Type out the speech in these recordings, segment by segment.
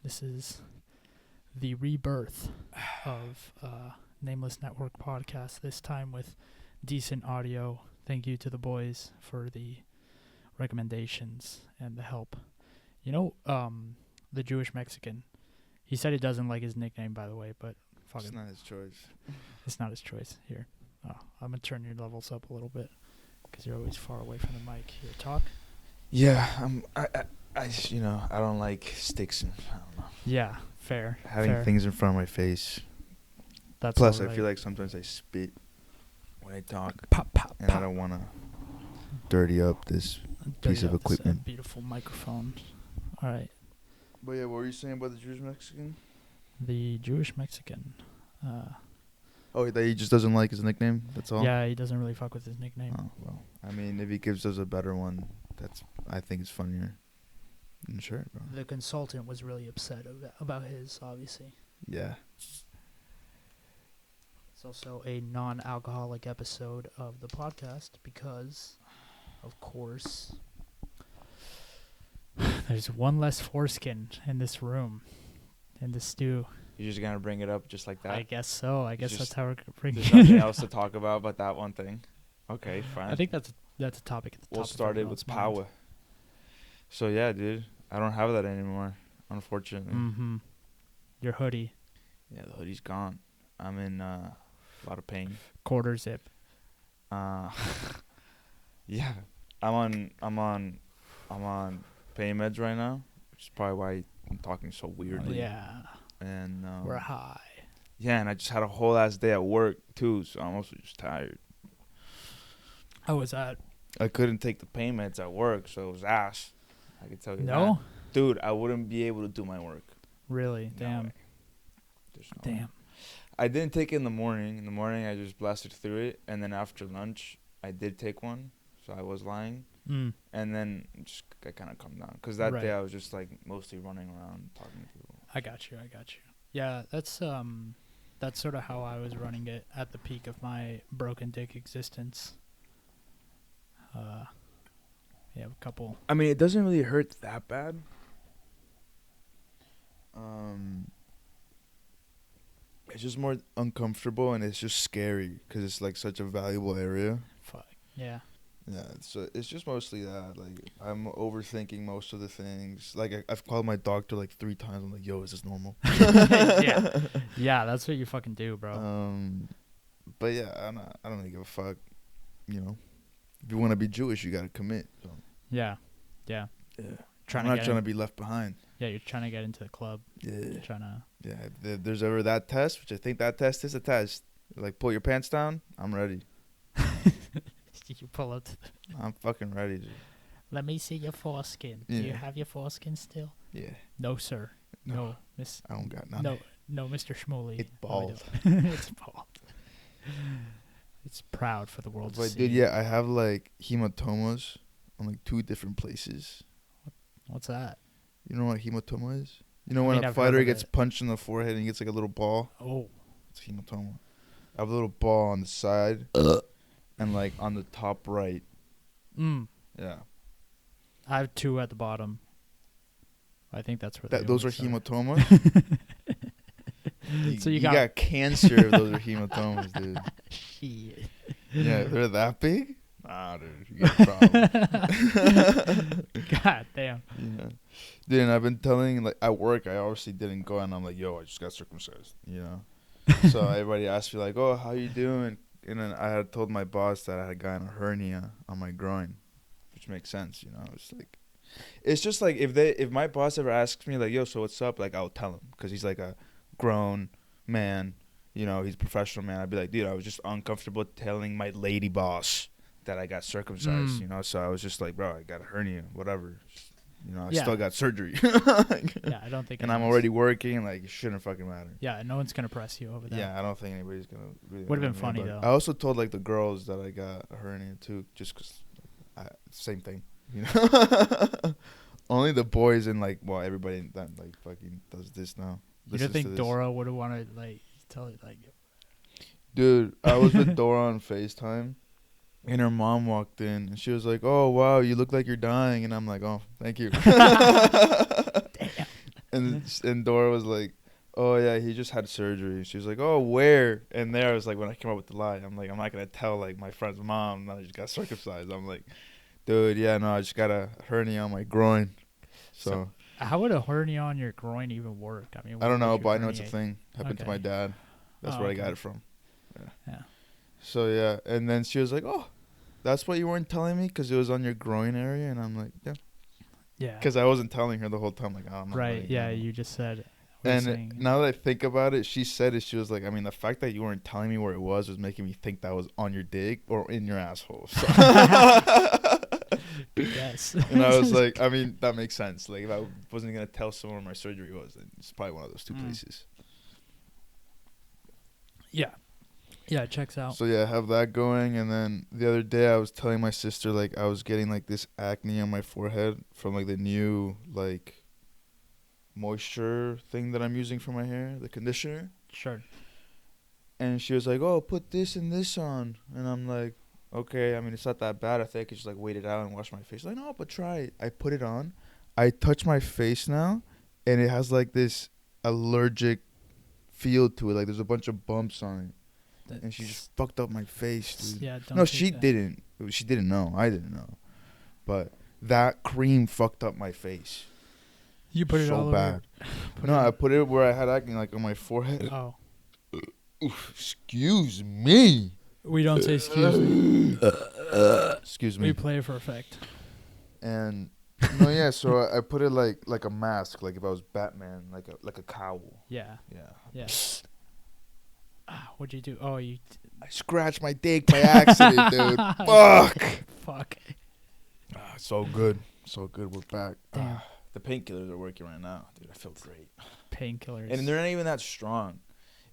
This is the rebirth of Nameless Network podcast, this time with decent audio. Thank you to the boys for the recommendations and the help. You know, the Jewish Mexican, he said he doesn't like his nickname, by the way, but fuck It's it. not his choice. It's not his choice. Here. Oh, I'm going to turn your levels up a little bit because you're always far away from the mic. Here, talk. Yeah, I don't like sticks and I don't know. Yeah, fair. Having fair. things in front of my face. That's Plus, all I right. feel like sometimes I spit when I talk, Pop, pop, and I pop. don't want to dirty up this piece of equipment. Beautiful microphone. All right. But yeah, what were you saying about the Jewish Mexican? The Jewish Mexican. Oh, that he just doesn't like his nickname? That's all? Yeah, he doesn't really fuck with his nickname. Oh, well. I mean, if he gives us a better one, I think it's funnier. Sure, bro. The consultant was really upset about his, obviously. Yeah. It's also a non-alcoholic episode of the podcast because, of course, there's one less foreskin in this room, in the stew. You're just gonna bring it up just like that? I guess so. I guess that's how we're bringing There's it. nothing else to talk about but that one thing. Okay, fine. I think that's a topic at the we'll top of start it everyone's with mind. power. So yeah, dude, I don't have that anymore, unfortunately. Mm-hmm. Your hoodie, Yeah, the hoodie's gone. I'm in a lot of pain. quarter zip. Yeah, I'm on pain meds right now, which is probably why I'm talking so weirdly. Yeah, And we're high. yeah, and I just had a whole ass day at work too, so I'm also just tired. How was that? I couldn't take the pain meds at work, so it was ass. I can tell you that. No, Dude, I wouldn't be able to do my work. really. No Damn. way. There's no way. Damn. I didn't take it in the morning. In the morning, I just blasted through it, and then after lunch, I did take one. So I was lying, Mm. and then just I kind of calmed down because that Right. day I was just like mostly running around talking to people. I got you. Yeah, that's sort of how I was running it at the peak of my broken dick existence. Yeah, a couple. I mean, it doesn't really hurt that bad. It's just more uncomfortable and it's just scary because it's like such a valuable area. Fuck. Yeah. Yeah, so it's just mostly that. Like, I'm overthinking most of the things. Like, I've called my doctor like 3 times. I'm like, yo, is this normal? Yeah. Yeah, that's what you fucking do, bro. But yeah, I don't really give a fuck. You know, if you want to be Jewish, you gotta commit. So. Yeah. Yeah. Yeah. Trying I'm to not trying to be left behind. Yeah, you're trying to get into the club. Yeah. You're trying to. Yeah. If there's ever that test, which I think that test is a test. Like, pull your pants down. I'm ready. You pull up. I'm fucking ready. Dude. Let me see your foreskin. Do you Yeah. have your foreskin still? Yeah. No, sir. No. No, miss. I don't got nothing. No, Mr. Schmooley. It's No, I bald. don't. It's bald. It's proud for the world to But see. dude, yeah, I have like hematomas on like 2 different places. What's that? You know what hematoma is? You know I when mean, a I've heard fighter of gets it. punched in the forehead and he gets like a little ball? Oh. It's hematoma. I have a little ball on the side and like on the top right. Yeah. I have 2 at the bottom. I think that's where Those are hematomas. hematomas? So you you got- got cancer if those are hematomas, dude. Shit. Yeah, they're that big? Nah, dude. You got a problem. God damn. Yeah. Dude, and I've been telling, like, at work, I obviously didn't go, and I'm like, yo, I just got circumcised, you know? So everybody asked me, like, oh, how you doing? And then I had told my boss that I had gotten a hernia on my groin, which makes sense, you know? It's just like, if my boss ever asks me, like, yo, so what's up? Like, I'll tell him, because he's like a grown man, you know, he's a professional man. I'd be like, dude, I was just uncomfortable telling my lady boss that I got circumcised, you know? So I was just like, bro, I got a hernia, whatever. You know, I Yeah. still got surgery. Yeah, I don't think. And I'm anyone's- already working, like, it shouldn't fucking matter. Yeah, no one's gonna press you over that. Yeah, I don't think anybody's going to really. Would've been worry funny, about it. though. I also told, like, the girls that I got a hernia, too, just because, same thing, you know? Only the boys and, like, well, everybody that, like, fucking does this now. You don't think Dora would have wanted like tell you like? Dude, I was with Dora on FaceTime, and her mom walked in, and she was like, oh, wow, you look like you're dying. And I'm like, oh, thank you. Damn. and Dora was like, oh yeah, he just had surgery. She was like, oh, where? And there was like when I came up with the lie. I'm like, I'm not gonna tell like my friend's mom that I just got circumcised. I'm like, dude, yeah, no, I just got a hernia on my groin. So how would a hernia on your groin even work? I mean, I don't where know, would you but I know it's a herniate? thing. Happened to my Okay. dad. That's Oh, where I okay. got it from. Yeah. So yeah, and then she was like, oh, that's what you weren't telling me because it was on your groin area, and I'm like, yeah. Yeah. Because I wasn't telling her the whole time, like, oh, I'm not Right. letting Yeah. her know. You just said. And now that I think about it, she said it. She was like, I mean, the fact that you weren't telling me where it was making me think that was on your dick or in your asshole. So Yes. And I was like, I mean, that makes sense. Like, if I wasn't going to tell someone where my surgery was, then it's probably one of those two places. Yeah. Yeah, it checks out. So, yeah, I have that going. And then the other day I was telling my sister, like, I was getting, like, this acne on my forehead from, like, the new, like, moisture thing that I'm using for my hair, the conditioner. Sure. And she was like, oh, put this and this on. And I'm like, okay, I mean, it's not that bad. I think I could just, like, wait it out and wash my face. Like, no, but try it. I put it on. I touch my face now, and it has, like, this allergic feel to it. Like, there's a bunch of bumps on it. And she just fucked up my face, dude. Yeah, No, she didn't. She didn't know. I didn't know. But that cream fucked up my face. You put it so all bad. over. I put it where I had acne, like, on my forehead. Oh. Oof, excuse me. We don't say excuse me. Excuse me. We play it for effect. And no, yeah. So I put it like a mask, like if I was Batman, like a cowl. Yeah. Yeah. Yeah. What'd you do? Oh, you. I scratched my dick by accident, dude. Fuck. Fuck. So good. We're back. Damn. The painkillers are working right now, dude. I feel great. Painkillers. And they're not even that strong.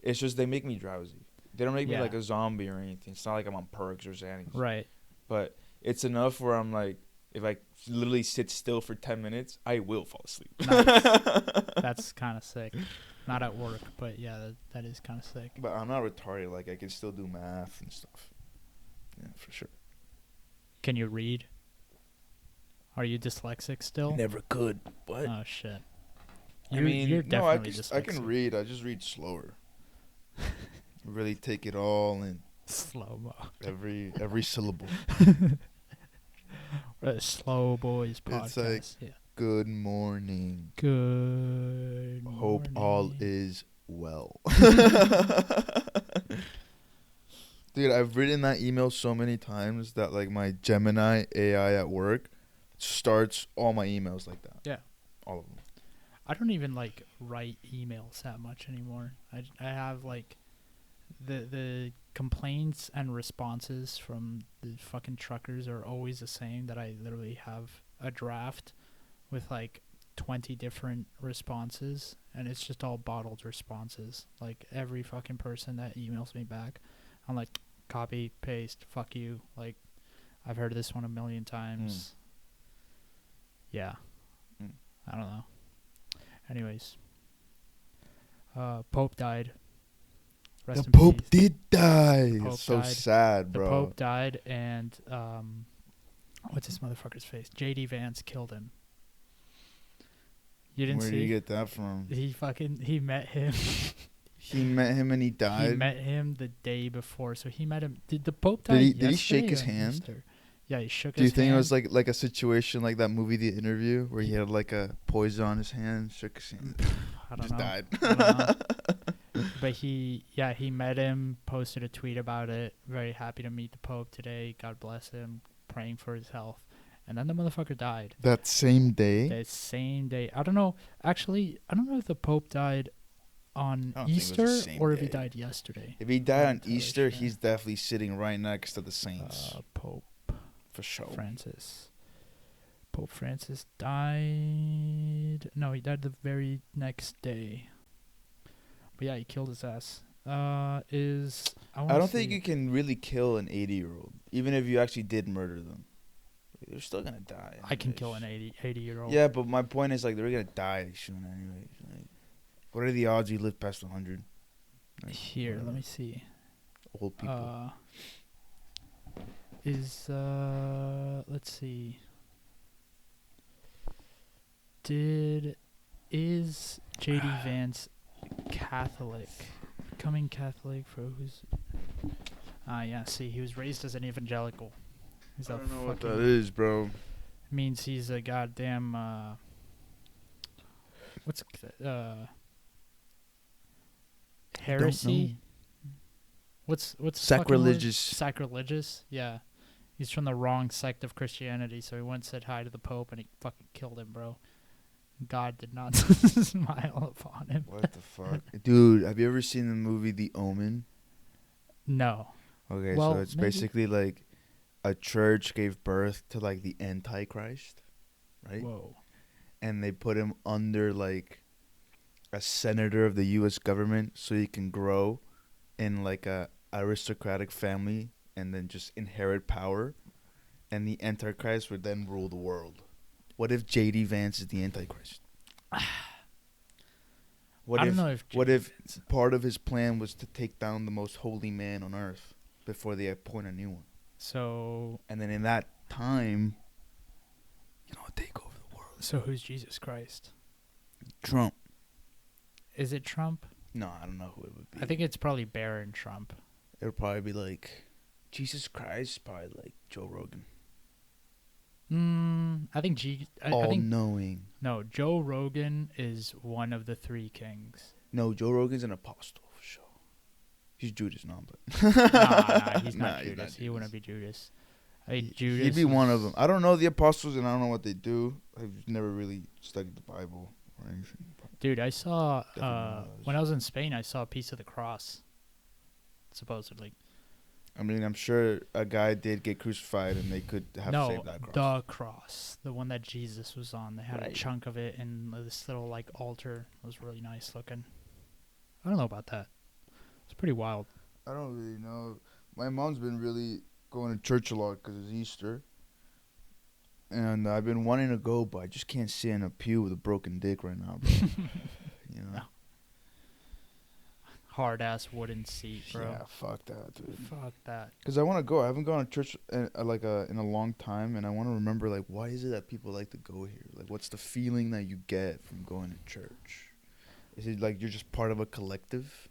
It's just they make me drowsy. They don't make me Yeah. like a zombie or anything. It's not like I'm on perks or Xannies. Right. But it's enough where I'm like, if I literally sit still for 10 minutes, I will fall asleep. Nice. That's kind of sick. Not at work, but yeah, that is kind of sick. But I'm not retarded. Like, I can still do math and stuff. Yeah, for sure. Can you read? Are you dyslexic still? Never could. What? Oh shit. I mean, you're No, I definitely can, I can dyslexic. read. I just read slower. Really take it all in. Slow mo. Every syllable. Slow boys podcast. It's like, yeah. good morning. Good. Hope all morning. is well. Dude, I've written that email so many times that like my Gemini AI at work starts all my emails like that. Yeah. All of them. I don't even like write emails that much anymore. I have like the complaints and responses from the fucking truckers are always the same, that I literally have a draft with like 20 different responses, and it's just all bottled responses. Like every fucking person that emails me back, I'm like, copy, paste, fuck you. Like, I've heard this one a million times. Yeah. I don't know. Anyways. Pope died. Rest The in Pope peace. did die. Pope It's so died. sad, The bro. Pope died, and what's this motherfucker's face? J.D. Vance killed him. You didn't Where see? did you get that from? He met him. He met him and he died. He met him the day before, so he met him. Did the Pope die? Did he shake yesterday his or hand? Easter? Yeah, he shook Do his you think hand. it was like a situation like that movie, The Interview, where he had like a poison on his hand, shook his hand, I don't just know. died? I don't know. But he met him, posted a tweet about it. Very happy to meet the Pope today. God bless him. Praying for his health. And then the motherfucker died. That same day? The same day. I don't know. Actually, I don't know if the Pope died on I don't think it was the Easter same or if he day. died yesterday. If he died I'm on entirely Easter, sure. he's definitely sitting right next to the saints. Pope For sure. Francis. Pope Francis died. No, he died the very next day. But yeah, he killed his ass. I don't think you you can really kill an 80-year-old, even if you actually did murder them. They're still gonna die. I can anyways. kill an 80-year-old. Yeah, but my point is like they're gonna die soon anyways. Like, what are the odds you live past 100? Like, Here, let me see. Old people. Let's see. Did Is J.D. Vance Catholic? Becoming Catholic for who's... yeah, see, he was raised as an evangelical. He's I a don't know what fucking... that is, bro. Means he's a goddamn, what's, heresy? What's the fucking word? Sacrilegious. Sacrilegious, yeah. He's from the wrong sect of Christianity, so he went and said hi to the Pope, and he fucking killed him, bro. God did not smile upon him. What the fuck? Dude, have you ever seen the movie The Omen? No. Okay, Well, so it's maybe. basically like a church gave birth to like the Antichrist, right? Whoa. And they put him under like a senator of the U.S. government so he can grow in like a aristocratic family and then just inherit power. And the Antichrist would then rule the world. What if J.D. Vance is the Antichrist? What I if, don't know if what if part of his plan was to take down the most holy man on earth before they appoint a new one? So... And then in that time, take over the world. So who's Jesus Christ? Trump. Is it Trump? No, I don't know who it would be. I think it's probably Barron Trump. It would probably be like Jesus Christ, probably like Joe Rogan. I think All-knowing. No, Joe Rogan is one of the three kings. No, Joe Rogan's an apostle for sure. He's Judas, no, but Nah, he's not He's Judas. not He wouldn't be Judas. I mean, He'd be one of them. I don't know the apostles, and I don't know what they do. I've never really studied the Bible or anything. Dude, I saw Definitely when I was in Spain, I saw a piece of the cross. Supposedly. I mean, I'm sure a guy did get crucified, and they could have saved that cross. The cross, the one that Jesus was on. They had a Right. chunk of it in this little like altar. It was really nice looking. I don't know about that. It's pretty wild. I don't really know. My mom's been really going to church a lot because it's Easter. And I've been wanting to go, but I just can't sit in a pew with a broken dick right now, bro. You know? No. Hard ass wooden seat, bro. Yeah, fuck that, dude. Fuck that. Because I want to go. I haven't gone to church in a long time, and I want to remember, like, why is it that people like to go here? Like, what's the feeling that you get from going to church? Is it like you're just part of a collective?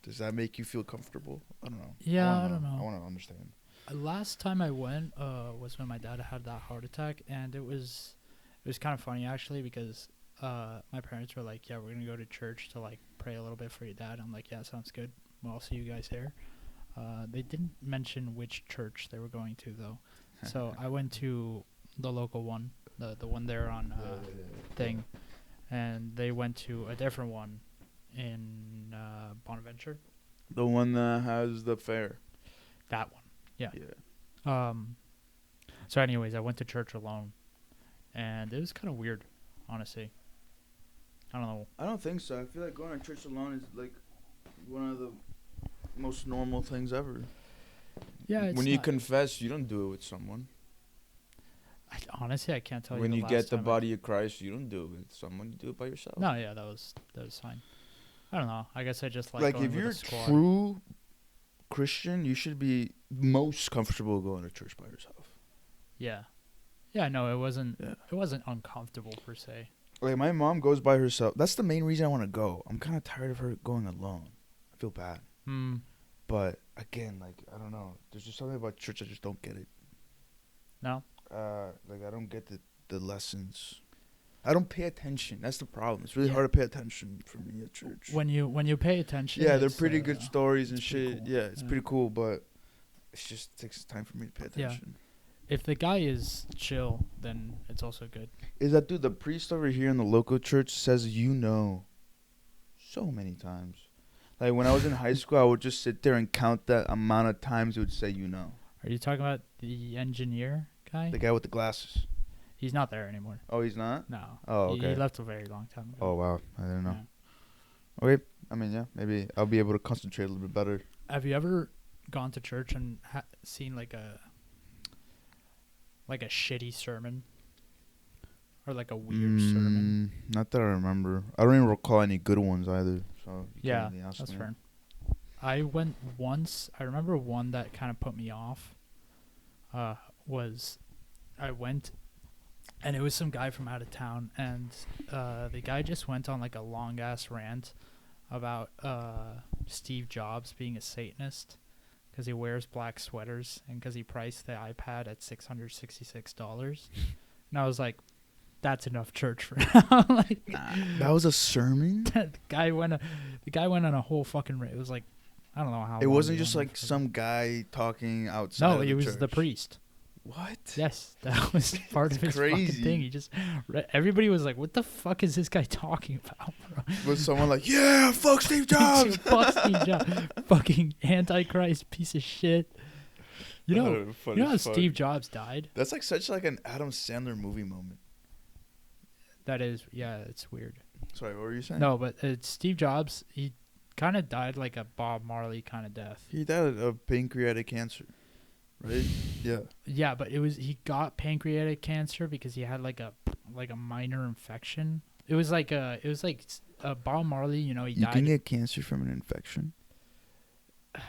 Does that make you feel comfortable? I don't know. Yeah, I don't know. I want to understand. Last time I went was when my dad had that heart attack, and it was kind of funny actually because my parents were like, "Yeah, we're gonna go to church to like pray a little bit for your dad." I'm like, "Yeah, sounds good. Well, I'll see you guys there." They didn't mention which church they were going to though, so I went to the local one, the one there on thing, and they went to a different one in Bonaventure. The one that has the fair. That one. Yeah. Yeah. So anyways, I went to church alone, and it was kind of weird, honestly. I don't know. I don't think so. I feel like going to church alone is like one of the most normal things ever. Yeah, it's when you not- confess, you don't do it with someone. honestly, I can't tell you. When the you last get the time body of Christ, you don't do it with someone. You do it by yourself. No, yeah, that was fine. I don't know. I guess I just like Like going if with you're a squad. true Christian, you should be most comfortable going to church by yourself. Yeah. Yeah, no, it wasn't. Yeah. It wasn't uncomfortable per se. Like my mom goes by herself. That's the main reason I want to go. I'm kind of tired of her going alone. I feel bad. But again, like I don't know. There's just something about church I just don't get it. No. Like I don't get the lessons. I don't pay attention. That's the problem. It's really Yeah. hard to pay attention for me at church. When you pay attention. Yeah, they're it's, pretty good stories and it's pretty shit. cool. Yeah, it's Yeah. pretty cool, but it just takes time for me to pay Yeah. attention. If the guy is chill, then it's also good. Is that dude? The priest over here in the local church says so many times. Like when I was in high school, I would just sit there and count that amount of times it would say Are you talking about the engineer guy? The guy with the glasses. He's not there anymore. Oh, he's not? No. Oh, He okay. left a very long time ago. Oh, wow. I didn't know. Yeah. Okay. I mean, yeah, maybe I'll be able to concentrate a little bit better. Have you ever gone to church and seen like a shitty sermon or like a weird sermon? Not that I remember. I don't even recall any good ones either. So you Yeah, can't really ask that's me. fair. I went once. I remember one that kind of put me off. Was I went And it was some guy from out of town, and the guy just went on like a long ass rant about Steve Jobs being a Satanist because he wears black sweaters and because he priced the iPad at $666. And I was like, that's enough church for now. Like, That was a sermon? the guy went on a whole fucking it was like, I don't know how It long wasn't he just went like for. some guy talking outside No, of it the was church. the priest. What? Yes, that was part of his fucking crazy. thing. He just everybody was like, "What the fuck is this guy talking about, bro?" Was someone like, yeah, fuck Steve Jobs? Fuck Steve Jobs, fucking antichrist piece of shit. You know how Steve Jobs died? That's like such like an Adam Sandler movie moment. That is, yeah, it's weird. Sorry, what were you saying? No, but Steve Jobs, he kind of died like a Bob Marley kind of death. He died of pancreatic cancer, right? Yeah. Yeah, but he got pancreatic cancer because he had like a minor infection. It was like Bob Marley, you know, he You died. can get cancer from an infection. I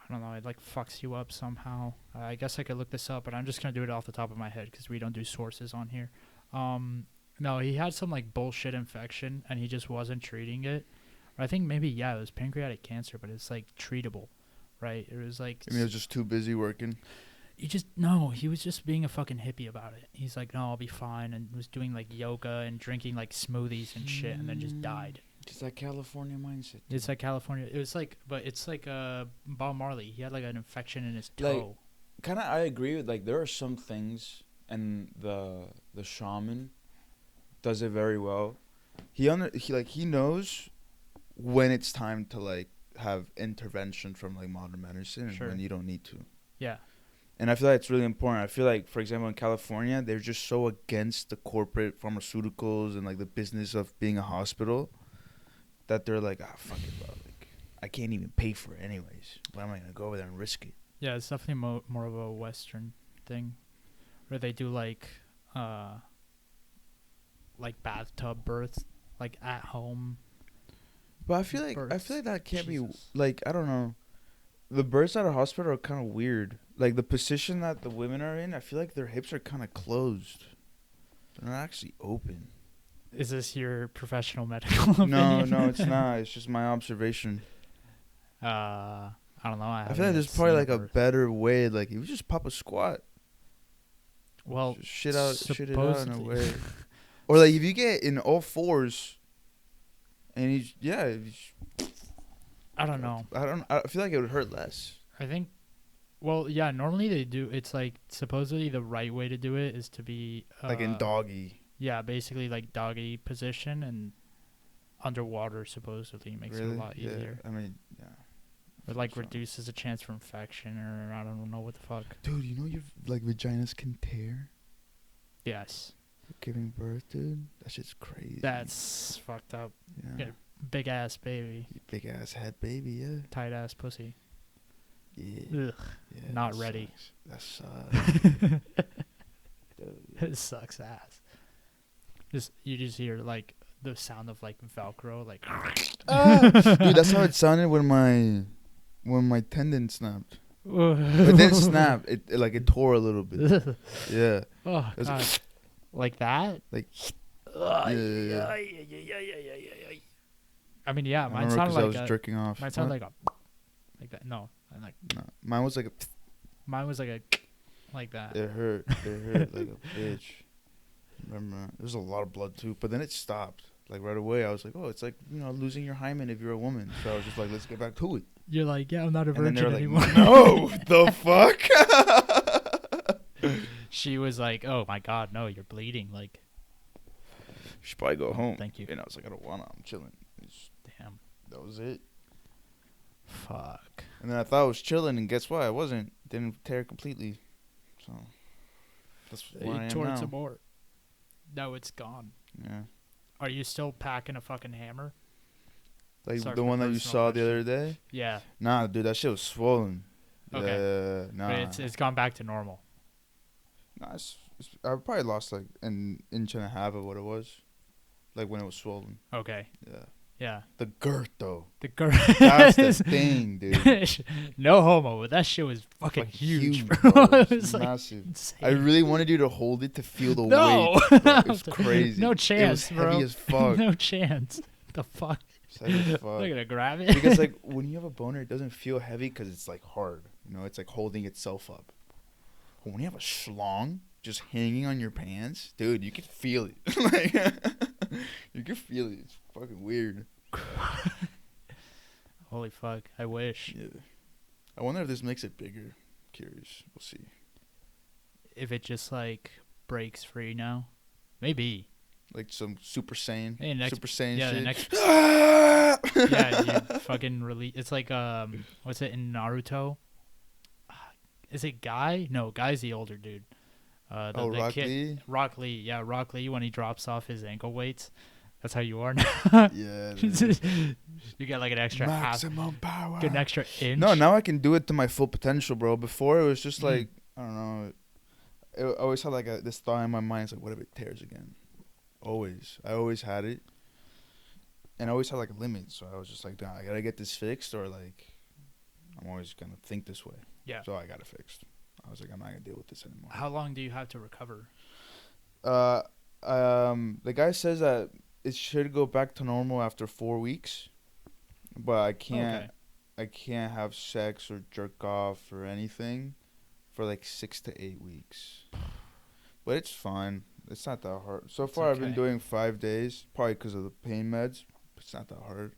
don't know, it like fucks you up somehow. I guess I could look this up, but I'm just gonna do it off the top of my head because we don't do sources on here. No, he had some like bullshit infection and he just wasn't treating it. Or I think maybe it was pancreatic cancer, but it's like treatable, right? It was like I mean, I was just too busy working. he was just being a fucking hippie about it. He's like, no, I'll be fine, and was doing like yoga and drinking like smoothies and shit, and then just died. It's that California mindset. It's like California. It was like, but it's like Bob Marley. He had like an infection in his Like, toe. Kind of, I agree with, like, there are some things, and the shaman does it very well. He knows when it's time to like have intervention from like modern medicine and Sure. when you don't need to. Yeah. And I feel like it's really important. I feel like, for example, in California, they're just so against the corporate pharmaceuticals and like the business of being a hospital that they're like, fuck it, bro. Like, I can't even pay for it anyways. Why am I gonna go over there and risk it? Yeah, it's definitely more of a Western thing, where they do like bathtub births, like at home. But I feel like Births. that can't Jesus. be like, I don't know. The births at a hospital are kind of weird. Like the position that the women are in, I feel like their hips are kind of closed. They're not actually open. Is this your professional medical opinion? No, it's not. It's just my observation. I don't know. I feel like there's probably like a better way. Like you just pop a squat. Well, Just shit it out in a supposedly. way. Or like if you get in all fours, and I don't know. I feel like it would hurt less. I think, well, yeah, normally they do. It's like supposedly the right way to do it is to be Like in doggy. Yeah, basically like doggy position, and underwater supposedly makes it a lot easier. I mean, yeah. Or like So. reduces a chance for infection, or I don't know what the fuck. Dude, you know your like vaginas can tear Yes, giving birth, dude. That shit's crazy. that's fucked up. yeah. Yeah. Big ass baby, Big ass head baby, yeah. tight ass pussy. Yeah. Ugh, Yeah, not that ready. sucks. That sucks. Dude, It sucks ass. You just hear like the sound of like Velcro, like. Dude, that's how it sounded when my tendon snapped. It didn't snap. It tore a little bit. Yeah. Oh It was god, like that. like. Yeah. Yeah. I mean, yeah, I mine remember sounded 'cause I like was jerking off. mine sounded What? like that. No, No, mine was like mine was like a like that. it hurt. It hurt like a bitch. Remember, there's a lot of blood too, but then it stopped. Like right away, I was like, "Oh, it's like losing your hymen if you're a woman." So I was just like, "Let's get back to it." You're like, yeah, I'm not a And then they virgin were like, anymore. "No, the fuck." She was like, oh my god, no, you're bleeding. Like, You should probably go home. thank you. And I was like, "I don't wanna. I'm chilling." Damn. That was it. Fuck. And then I thought I was chilling, and guess what? I wasn't. Didn't tear completely. So that's where I You am tore now. some more. No, it's gone. Yeah, Are you still packing a fucking hammer? like Sorry the for one the that you personal saw the question. other day. Yeah. Nah, dude, that shit was swollen. Okay. Yeah, But nah. it's gone back to normal. Nah, I probably lost like an inch and a half of what it was, like when it was swollen. Okay. Yeah. Yeah. The girth, though. The girth. That's the thing, dude. No homo, but that shit was fucking Like, huge, bro. bro. It It's was like massive. insane. I really wanted you to hold it to feel the No. weight. Bro. It was crazy. No chance, it was heavy bro. as fuck. No chance. The fuck? It's heavy as I'm fuck. not gonna grab it. Because like when you have a boner, it doesn't feel heavy because it's like hard. You know, it's like holding itself up. But when you have a schlong just hanging on your pants, dude, you can feel it. Like you can feel it. It's fucking weird. Holy fuck! I wish. Yeah. I wonder if this makes it bigger. Curious. We'll see. If it just like breaks free now, maybe. Like some Super Saiyan. Hey, next- Super Saiyan yeah, the shit. next- Ah! Yeah, you fucking release. It's like what's it in Naruto? Is it Guy? No, Guy's the older dude. The Rock kid, Lee? Rock Lee, yeah, Rock Lee. When he drops off his ankle weights, that's how you are now. Yeah. Dude. You get like an extra Maximum power. get an extra inch. No, now I can do it to my full potential, bro. Before it was just Mm. like, I don't know. I always had like this thought in my mind. It's like, what if it tears again? Always. I always had it. And I always had like a limit. So I was just like, nah, I got to get this fixed or like, I'm always going to think this way. Yeah. So I got it fixed. I was like, I'm not going to deal with this anymore. How long do you have to recover? The guy says that it should go back to normal after 4 weeks, but I can't. Okay. I can't have sex or jerk off or anything for like 6 to 8 weeks. But it's fine. It's not that hard. So far, I've been okay. doing 5 days, probably because of the pain meds. But it's not that hard.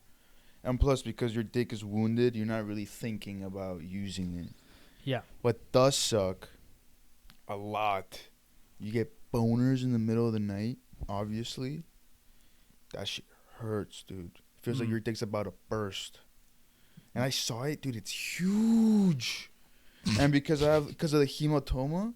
And plus, because your dick is wounded, you're not really thinking about using it. Yeah. What does suck a lot, you get boners in the middle of the night, obviously. That shit hurts, dude. It feels like your dick's about to burst. And I saw it, dude, it's huge. And because of the hematoma,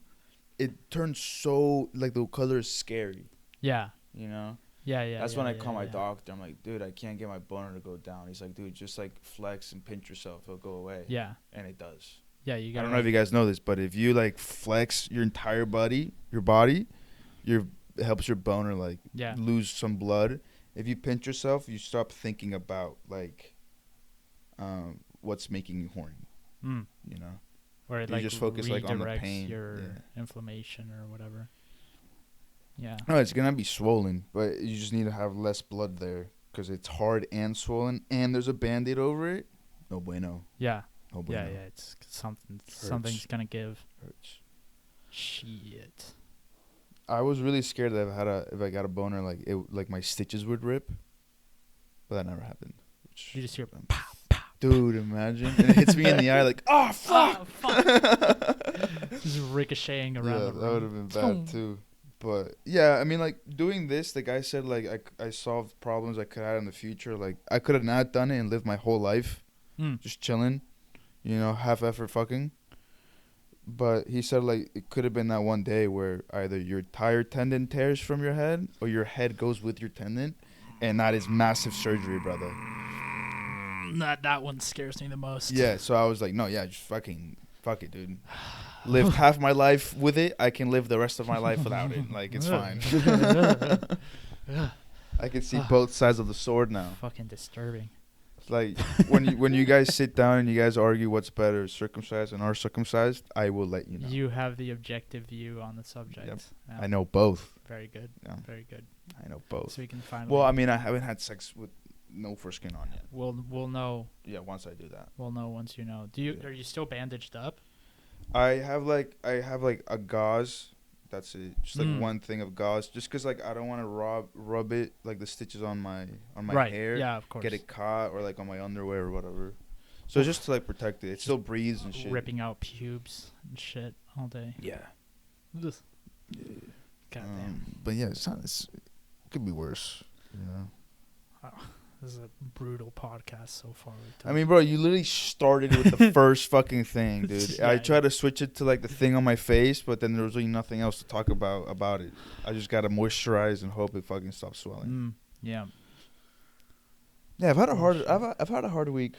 it turns so, like, the color is scary, Yeah. you know? Yeah. That's yeah, when I yeah, call my yeah. doctor. I'm like, dude, I can't get my boner to go down. He's like, dude, just like flex and pinch yourself. It'll go away. Yeah. And it does. Yeah. You I got. don't know if you guys know this, but if you, like, flex your entire body, it helps your boner, like, Yeah. lose some blood. If you pinch yourself, you stop thinking about, like, what's making you horny, Mm. you know? Where it You like just focus, like, on the redirects pain. your Yeah. inflammation or whatever. Yeah. No, it's going to be swollen, but you just need to have less blood there because it's hard and swollen, and there's a Band-Aid over it. No bueno. Yeah. No bueno. Yeah. It's something's gonna give. Hurts. Shit. I was really scared that if I got a boner, like my stitches would rip, but that never happened. Which, You just hear I'm- pow pow. dude, imagine, and it hits me in the eye, like, oh fuck. Oh, fuck. Just ricocheting around Yeah, the that room. would have been bad too. But yeah, I mean, like doing this, the guy said like I solved problems I could have in the future. Like I could have not done it and lived my whole life Mm. just chilling, you know, half effort fucking. But he said like it could have been that one day where either your tire tendon tears from your head or your head goes with your tendon, and that is massive surgery, brother. That one scares me the most. Yeah, so I was like, no, yeah, just fucking fuck it, dude. Live half my life with it. I can live the rest of my life without it. Like it's fine. I can see both sides of the sword now. Fucking disturbing. Like when you guys sit down and you guys argue what's better, circumcised and uncircumcised, I will let you know. You have the objective view on the subject. Yep. Yeah. I know both. Very good. Yeah. Very good. I know both. So we can finally. Well, I mean, I haven't had sex with no foreskin on yet. we'll know. Yeah, once I do that. We'll know once you know. Are you still bandaged up? I have like a gauze. That's it. Just like Mm. one thing of gauze. Just 'cause like I don't want to rub it like the stitches on my Right. hair. Yeah, of course. Get it caught or like on my underwear or whatever. So it's just to like protect it. It still breathes and shit. Ripping out pubes and shit all day. Yeah. Ugh. Goddamn. But yeah, it could be worse. You know. This is a brutal podcast so far. I mean, bro, you literally started with the first fucking thing, dude. Yeah, I tried to switch it to like the thing on my face, but then there was really nothing else to talk about it. I just gotta moisturize and hope it fucking stops swelling. Yeah. Yeah, I've had a hard shit. I've had a hard week.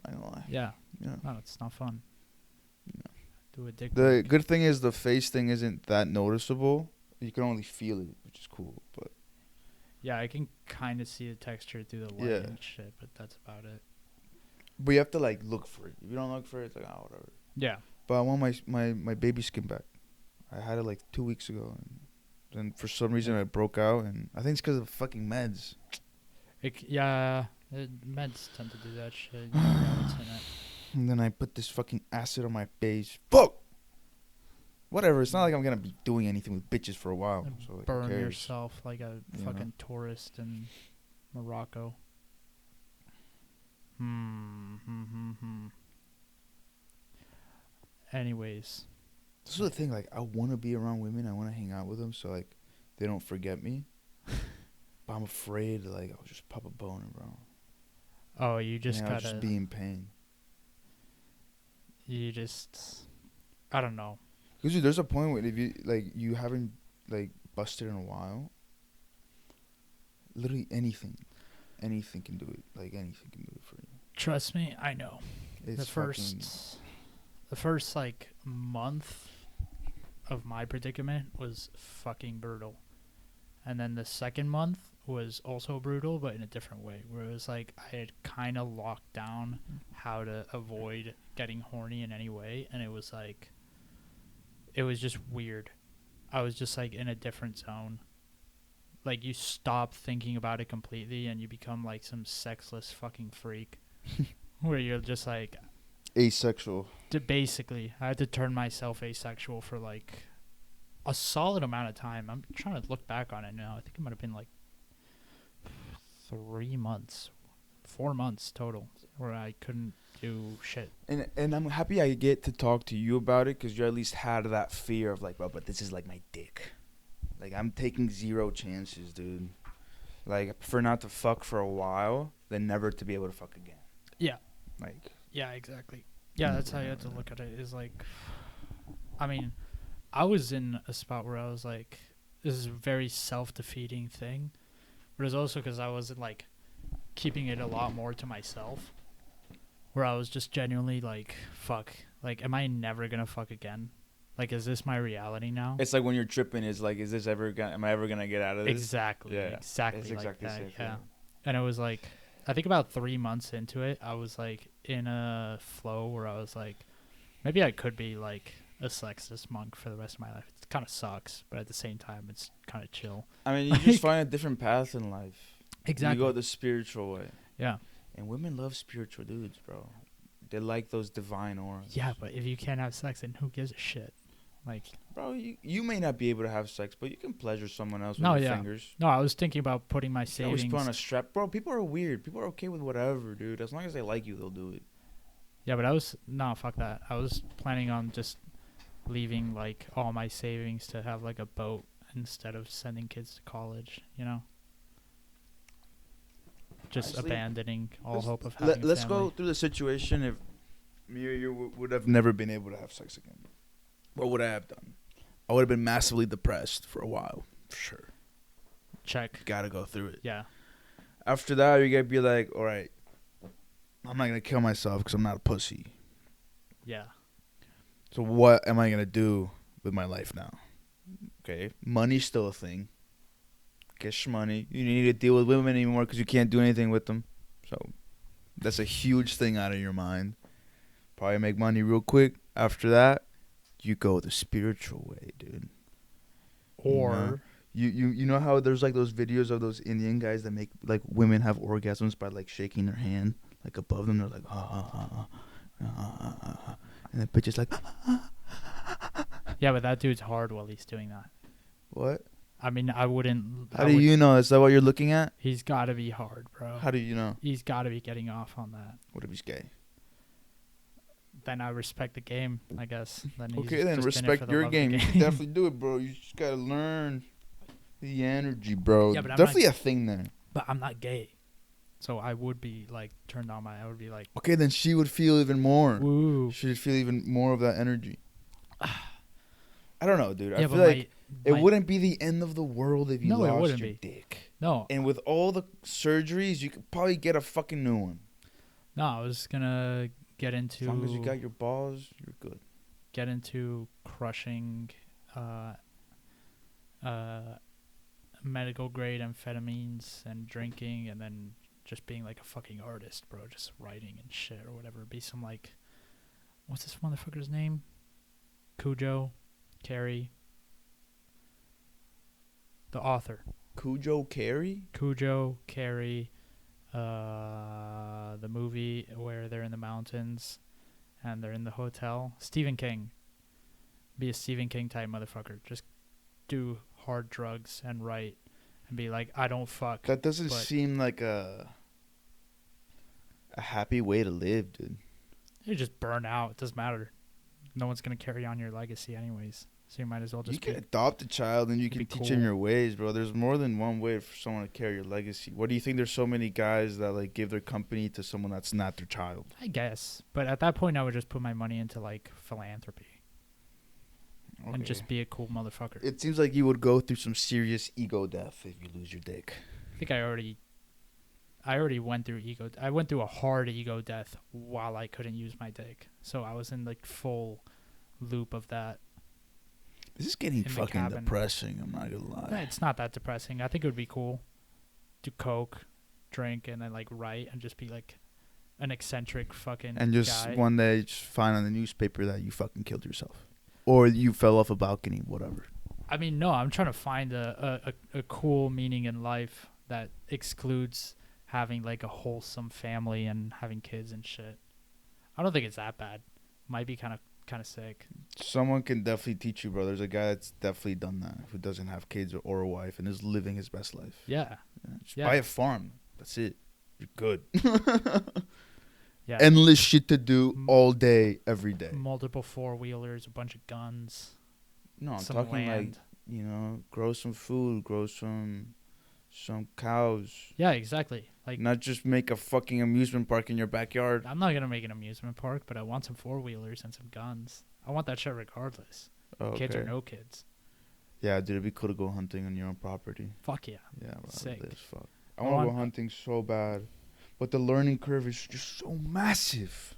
I'm not gonna lie. Yeah. Yeah. No, it's not fun. Do a dick. The break. good thing is the face thing isn't that noticeable. You can only feel it, which is cool. But Yeah, I can kind of see the texture through the light Yeah. and shit, but that's about it. But you have to like look for it. If you don't look for it, it's like whatever. Yeah. But I want my baby skin back. I had it like 2 weeks ago, and then for some reason it broke out, and I think it's because of fucking meds. Meds tend to do that shit. You never know what's in it. And then I put this fucking acid on my face. Fuck. Whatever. It's not like I'm gonna be doing anything with bitches for a while. And So like, who burn cares? yourself like a You fucking know? tourist in Morocco. Anyways, This is the thing. Like, I want to be around women. I want to hang out with them, so like, they don't forget me. But I'm afraid, like, I'll just pop a boner, bro. oh, you just I'll gotta. just be in pain. I don't know. Because there's a point where if you haven't like busted in a while, literally anything can do it. Like anything can do it for you. Trust me, I know. It's The first like month of my predicament was fucking brutal. And then the second month was also brutal, but in a different way, where it was like I had kind of locked down how to avoid getting horny in any way, and it was just weird. I was just like in a different zone. Like you stop thinking about it completely and you become like some sexless fucking freak where you're just like asexual. basically I had to turn myself asexual for like a solid amount of time. I'm trying to look back on it now. I think it might have been like 3 months, 4 months total where I couldn't do shit. And I'm happy I get to talk to you about it because you at least had that fear of like, bro, but this is like my dick. Like, I'm taking 0 chances, dude. Like, I prefer not to fuck for a while than never to be able to fuck again. Yeah. Like. Yeah, exactly. Yeah, that's how you have to look at it. Is like, I mean, I was in a spot where I was like, this is a very self-defeating thing. But it's also because I wasn't like keeping it a lot more to myself. Where I was just genuinely like, fuck. Like, am I never going to fuck again? Like, is this my reality now? It's like when you're tripping, is like, am I ever going to get out of this? Exactly. Yeah. Exactly. It's like exactly that. the same Yeah. feeling. And it was like, I think about 3 months into it, I was like in a flow where I was like, maybe I could be like a sexist monk for the rest of my life. It kind of sucks, but at the same time, it's kind of chill. I mean, you just find a different path in life. Exactly. You go the spiritual way. Yeah. And women love spiritual dudes, bro. They like those divine auras. Yeah, but if you can't have sex, then who gives a shit? Like, bro, you may not be able to have sex, but you can pleasure someone else with your fingers. No, I was thinking about putting my You savings. always put on a strap. Bro, people are weird. People are okay with whatever, dude. As long as they like you, they'll do it. Yeah, but fuck that. I was planning on just leaving like all my savings to have like a boat instead of sending kids to college, you know? Just Honestly, abandoning all hope of having a Let's family. go through the situation if me or you would have never been able to have sex again. What would I have done? I would have been massively depressed for a while, for sure. Check. Gotta go through it. Yeah. After that, you gotta be like, all right, I'm not gonna kill myself because I'm not a pussy. Yeah. So what am I gonna do with my life now? Okay, money's still a thing. Get money. You need to deal with women anymore because you can't do anything with them. So that's a huge thing out of your mind. Probably make money real quick. After that, you go the spiritual way, dude. Or you know how there's like those videos of those Indian guys that make like women have orgasms by like shaking their hand like above them. They're like and the bitch is like yeah, but that dude's hard while he's doing that. what? I mean, I wouldn't. How do you know? Is that what you're looking at? He's got to be hard, bro. How do you know? He's got to be getting off on that. What if he's gay? Then I respect the game, I guess. Then he's Okay, then just in it for respect the your love of the game. You can definitely do it, bro. You just gotta learn the energy, bro. Yeah, but I'm definitely not- a thing there. But I'm not gay, so I would be like turned on by. I would be like, Okay, then she would feel even more. woo. She would feel even more of that energy. I don't know, dude. Yeah, I but feel like it my- wouldn't be the end of the world if you No, it lost wouldn't your be. dick. No, And with all the surgeries, you could probably get a fucking new one. no. I was gonna get into. As long as you got your balls, you're good. get into crushing medical grade amphetamines and drinking, and then just being like a fucking artist, bro. Just writing and shit or whatever. Be some like, what's this motherfucker's name? Cujo, Carey, the author. Cujo Carey? Cujo, Carey, the movie where they're in the mountains and they're in the hotel. Stephen King. Be a Stephen King type motherfucker. Just do hard drugs and write and be like, I don't fuck. That doesn't seem like a happy way to live, dude. You just burn out. It doesn't matter. No one's going to carry on your legacy anyways. So you might as well just You can adopt a child and you can teach him cool. your ways, bro. There's more than one way for someone to carry your legacy. What do you think there's so many guys that like give their company to someone that's not their child? I guess. But at that point, I would just put my money into like philanthropy. Okay. And just be a cool motherfucker. It seems like you would go through some serious ego death if you lose your dick. I think I already went through I went through a hard ego death while I couldn't use my dick. So I was in like full loop of that. This is getting In the fucking cabin. depressing, I'm not gonna lie. It's not that depressing. I think it would be cool. Do coke, drink, and then like write and just be like an eccentric fucking And just guy. one day just find on the newspaper that you fucking killed yourself. Or you fell off a balcony, whatever. I mean, no, I'm trying to find a cool meaning in life that excludes having like a wholesome family and having kids and shit. I don't think it's that bad. Might be kind of sick. Someone can definitely teach you, bro. There's a guy that's definitely done that who doesn't have kids or a wife and is living his best life. Yeah. Just Yeah. buy a farm. That's it. You're good. Yeah. Endless shit to do all day, every day. Multiple 4-wheelers, a bunch of guns, No, I'm some talking land. like, grow some food, grow some cows. Yeah, exactly. Like, Not just make a fucking amusement park in your backyard. I'm not going to make an amusement park, but I want some 4-wheelers and some guns. I want that shit regardless. Oh, Kids or okay. no kids. Yeah, dude, it'd be cool to go hunting on your own property. Fuck yeah. Yeah, bro. Sick. As fuck. I want to go hunting so bad. But the learning curve is just so massive.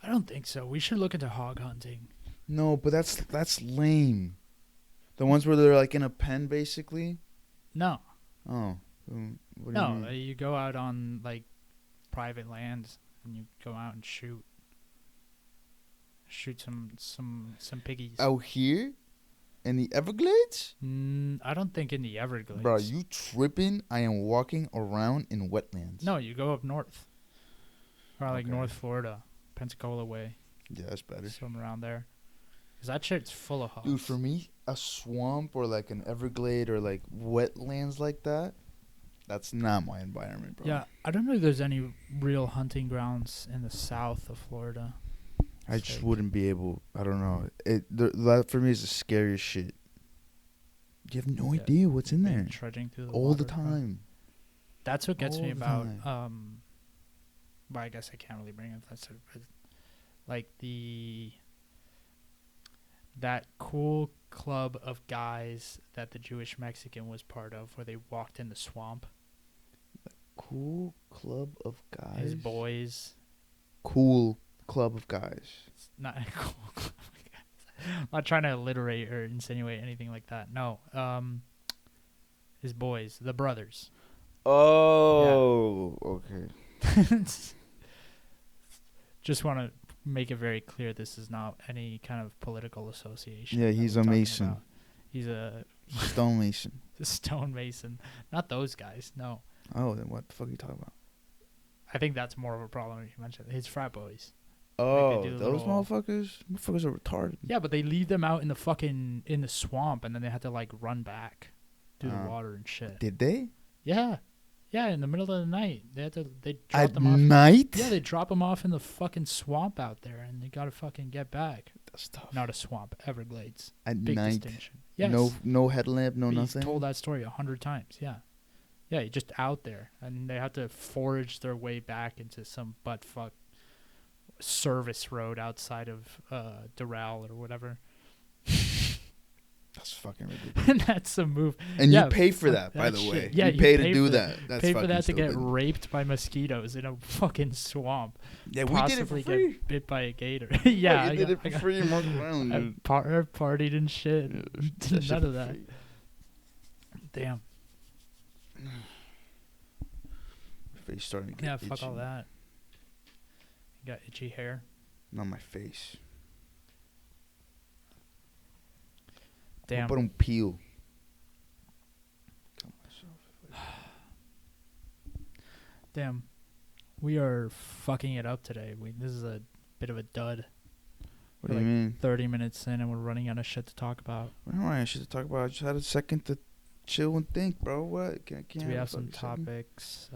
I don't think so. We should look into hog hunting. No, but that's lame. The ones where they're like in a pen, basically. No. Oh, what do you No, mean? you go out on like private lands and you go out and shoot some piggies. Out here, in the Everglades, I don't think in the Everglades. bro, you tripping? I am walking around in wetlands. No, you go up north, or like Okay. North Florida, Pensacola way, Yeah, that's better. somewhere around there. Cause that shit's full of hogs. Dude, for me, a swamp or like an Everglade or like wetlands like that, that's not my environment, bro. Yeah, I don't know if there's any real hunting grounds in the south of Florida. I just Sick. wouldn't be able. I don't know. That for me is the scariest shit. You have no Yeah, idea what's in Being there trudging through the all the water, bro. time. That's what gets All me the about time. but I guess I can't really bring up that sort of, like that cool club of guys that the Jewish Mexican was part of, where they walked in the swamp. Cool club of guys. His boys. Cool club of guys. It's not a cool club of guys. I'm not trying to alliterate or insinuate anything like that. No. His boys, the brothers. Oh, okay. Just want to make it very clear this is not any kind of political association. Yeah, that he's we're a talking Mason. about. He's a Stonemason. stonemason. Not those guys, no. Oh, then what the fuck are you talking about? I think that's more of a problem if you mentioned his frat boys. Oh, do those little- motherfuckers? Motherfuckers are retarded. Yeah, but they leave them out in the swamp, and then they have to like run back through the water and shit. Did they? Yeah, in the middle of the night, they drop At them off. night? Yeah, they drop them off in the fucking swamp out there, and they gotta fucking get back. That's tough. Not a swamp, Everglades. At Big night? distinction. Yes. No headlamp, no He's nothing? told that story 100 times. Yeah, you're just out there, and they have to forage their way back into some buttfuck service road outside of Doral or whatever. That's fucking ridiculous. And that's a move. And Yeah, you pay for fuck that, by that the shit. way. Yeah, you pay to pay do for that. That's Pay for fucking that to get stupid. raped by mosquitoes in a fucking swamp. Yeah, we did it for Possibly free. get bit by a gator. Yeah, you did it for free in Mark Island, I dude. partied and shit. That shit None for of that. free. Damn. My face starting to get Yeah, itchy. fuck all that. You got itchy hair. Not my face. Damn. But don't peel. Damn. We are fucking it up today. This is a bit of a dud. What do We're you like mean? 30 minutes in and we're running out of shit to talk about. We don't have shit to talk about. I just had a second to chill and think, bro. What? Can't Do we a have some fucking second? topics?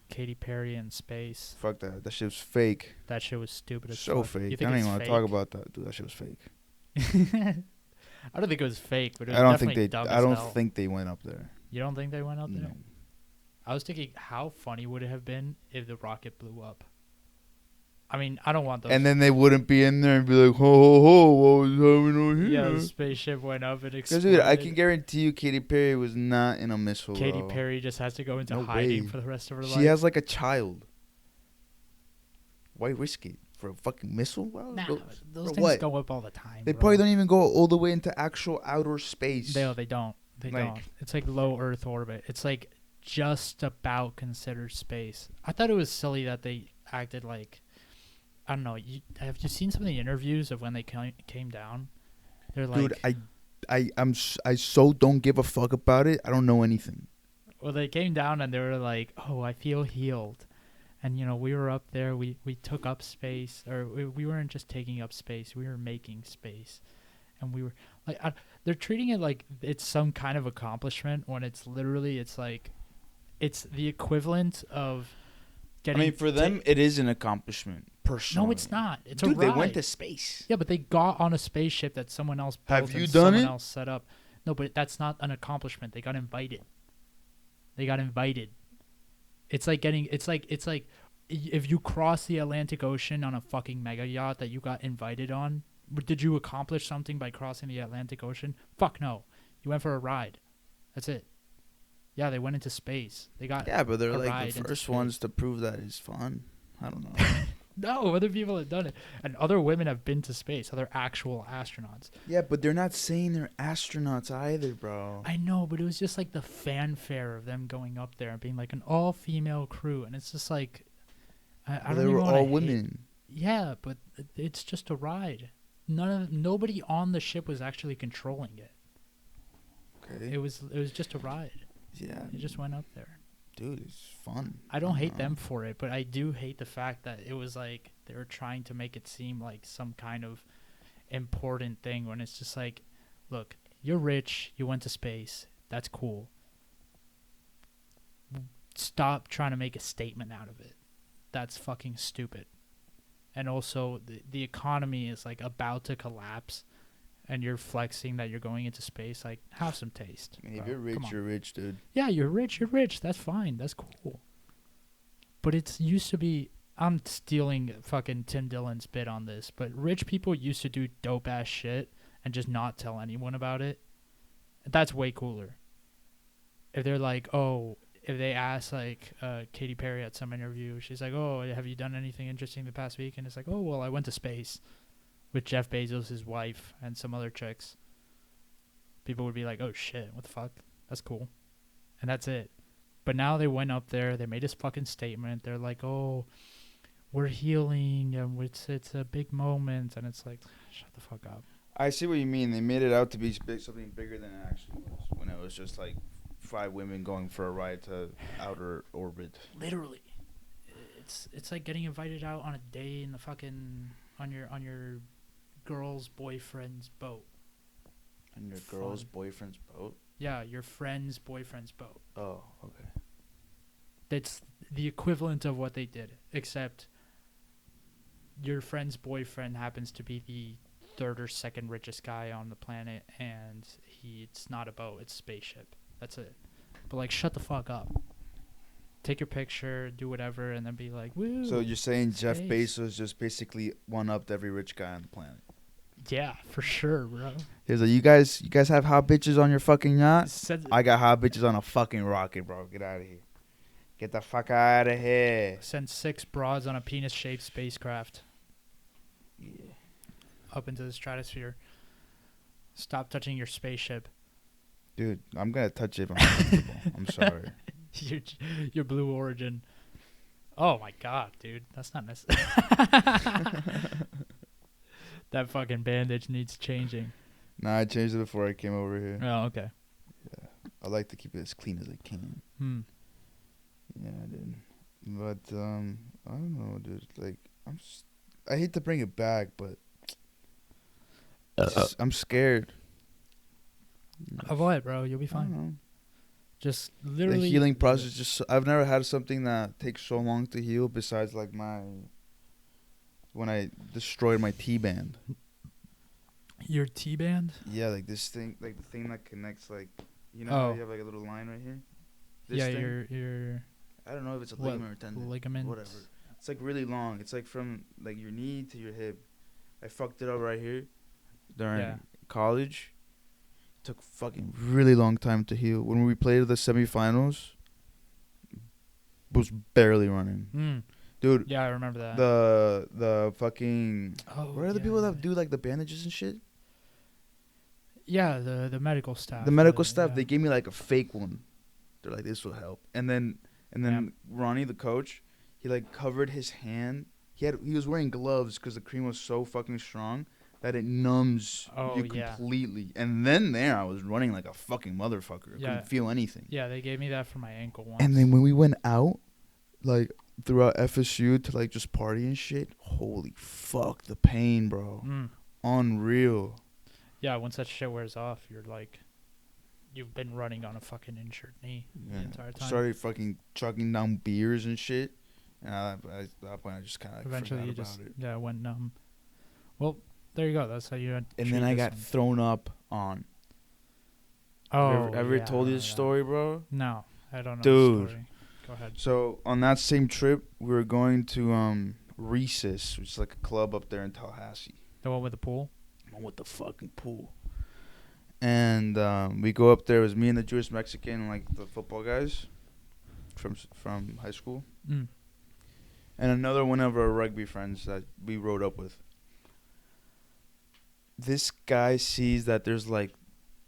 Katy Perry in space. Fuck that. That shit was fake. That shit was stupid as So fuck. You fake. I think don't it's even want to fake? talk about that, dude. That shit was fake. I don't think it was fake, but it was I don't definitely think they. dumb I as don't hell. think they went up there. You don't think they went up there? No. I was thinking, how funny would it have been if the rocket blew up? I mean, I don't want those. And then they wouldn't be in there and be like, ho ho ho, what was happening over Yeah, here? the spaceship went up and Because exploded. dude, I can guarantee you, Katy Perry was not in a missile. Katy bro. Perry just has to go into No hiding way. for the rest of her life. She has like a child. Why risk it for a fucking missile? Bro? Nah, those for things what? go up all the time. They bro. probably don't even go all the way into actual outer space. They don't. They Like- don't. It's like low Earth orbit. It's like just about considered space. I thought it was silly that they acted like, I don't know. Have you seen some of the interviews of when they came down? They're like, Dude, I so don't give a fuck about it. I don't know anything. well, they came down and they were like, oh, I feel healed. And, you know, we were up there. We took up space. Or we weren't just taking up space. We were making space. And we were like, they're treating it like it's some kind of accomplishment when it's literally, it's like, it's the equivalent of I getting. mean, for them, it is an accomplishment. Personally, No, it's not. It's Dude, a ride. they went to space. Yeah, but they got on a spaceship that someone else built Have you and done someone it? else set up. No, but that's not an accomplishment. They got invited. It's like getting. It's like if you cross the Atlantic Ocean on a fucking mega yacht that you got invited on. Did you accomplish something by crossing the Atlantic Ocean? Fuck no. You went for a ride. That's it. Yeah, they went into space. They got. Yeah, but they're a like ride the into first space. ones to prove that it's fun. I don't know. No, other people have done it, and other women have been to space. Other actual astronauts. Yeah, but they're not saying they're astronauts either, bro. I know, but it was just like the fanfare of them going up there and being like an all-female crew, and it's just like, I Well, don't they even were wanna all hate- women. Yeah, but it's just a ride. Nobody on the ship was actually controlling it. Okay. It was just a ride. Yeah, It just went up there. dude, it's fun. I don't hate know. them for it, but I do hate the fact that it was like they were trying to make it seem like some kind of important thing when it's just like, look, you're rich, you went to space, that's cool. Stop trying to make a statement out of it. That's fucking stupid. And also, the economy is like about to collapse, and you're flexing that you're going into space. Like, have some taste. I mean, if bro. you're Come rich, on. you're rich, dude. Yeah, you're rich. You're rich. That's fine. That's cool. But it's used to be. I'm stealing fucking Tim Dillon's bit on this, but rich people used to do dope ass shit and just not tell anyone about it. That's way cooler. If they're like, oh, if they ask like Katy Perry at some interview, she's like, oh, have you done anything interesting the past week? And it's like, oh, well, I went to space with Jeff Bezos, his wife, and some other chicks. People would be like, oh shit, what the fuck? That's cool. And that's it. But now they went up there, they made this fucking statement. They're like, oh, we're healing, and it's a big moment. And it's like, shut the fuck up. I see what you mean. They made it out to be something bigger than it actually was. When it was just like 5 women going for a ride to outer orbit. Literally. It's like getting invited out on a day in the fucking on your girl's boyfriend's boat. On your Fun. girl's boyfriend's boat? Yeah, your friend's boyfriend's boat. Oh, okay. That's the equivalent of what they did, except your friend's boyfriend happens to be the third or second richest guy on the planet, and it's not a boat, it's a spaceship. That's it. But like, shut the fuck up. Take your picture, do whatever, and then be like, woo. So you're saying Jeff space. Bezos just basically one-upped every rich guy on the planet? Yeah, for sure, bro. He's like, you guys have hot bitches on your fucking yacht? Said, I got hot bitches on a fucking rocket, bro. Get out of here. Get the fuck out of here. sent 6 broads on a penis-shaped spacecraft Yeah. up into the stratosphere. Stop touching your spaceship. Dude, I'm gonna touch it if I'm comfortable. I'm sorry. your Blue Origin. Oh my god, dude, that's not necessary. That fucking bandage needs changing. Nah, I changed it before I came over here. Oh, okay. Yeah, I like to keep it as clean as I can. Yeah, dude. But I don't know, dude. Like, I hate to bring it back, but I'm scared. Of what, bro? You'll be I don't fine. know. Just literally. The healing process. I've never had something that takes so long to heal. Besides, like when I destroyed my T-band. Your T-band? Yeah, like this thing, like the thing that connects, like, you know, how you have like a little line right here. Yeah, your. I don't know if it's a ligament or tendon. Ligament. Whatever. It's like really long. It's like from like your knee to your hip. I fucked it up right here during college. It took fucking really long time to heal. When we played the semifinals, was barely running. Dude. Yeah, I remember that. The fucking. What are the people that do like the bandages and shit? Yeah, the medical staff. The medical staff. They gave me like a fake one. They're like, this will help. And then Ronnie, the coach, he like covered his hand. He was wearing gloves because the cream was so fucking strong that it numbs you completely. And then I was running like a fucking motherfucker. I couldn't feel anything. Yeah, they gave me that for my ankle once. And then when we went out, like throughout FSU to like just party and shit, holy fuck, the pain, bro. Unreal. Yeah, once that shit wears off, you're like, you've been running on a fucking injured knee the entire time. Started fucking chugging down beers and shit. And at that point, I just kind of eventually you just went numb. Well, there you go. That's how you. And then I got thrown up on. Oh, ever told you this story, bro? No, I don't know. Dude, the story. Go ahead. So on that same trip, we were going to Recess, which is like a club up there in Tallahassee. The one with the pool. The one with the fucking pool. And we go up there. It was me and the Jewish Mexican and like the football guys from high school. And another one of our rugby friends that we rode up with. This guy sees that there's like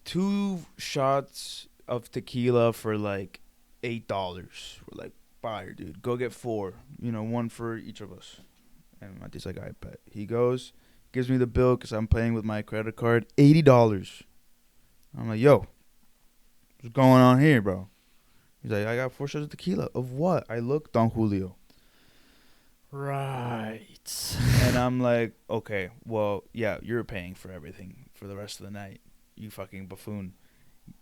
2 shots of tequila for like $8. We're like, fire, dude. Go get 4. You know, 1 for each of us. And Matty's like, I bet. He goes, gives me the bill because I'm paying with my credit card. $80. I'm like, yo, what's going on here, bro? He's like, I got 4 shots of tequila. Of what? I look, Don Julio. Right. And I'm like, okay, well, yeah, you're paying for everything for the rest of the night. You fucking buffoon.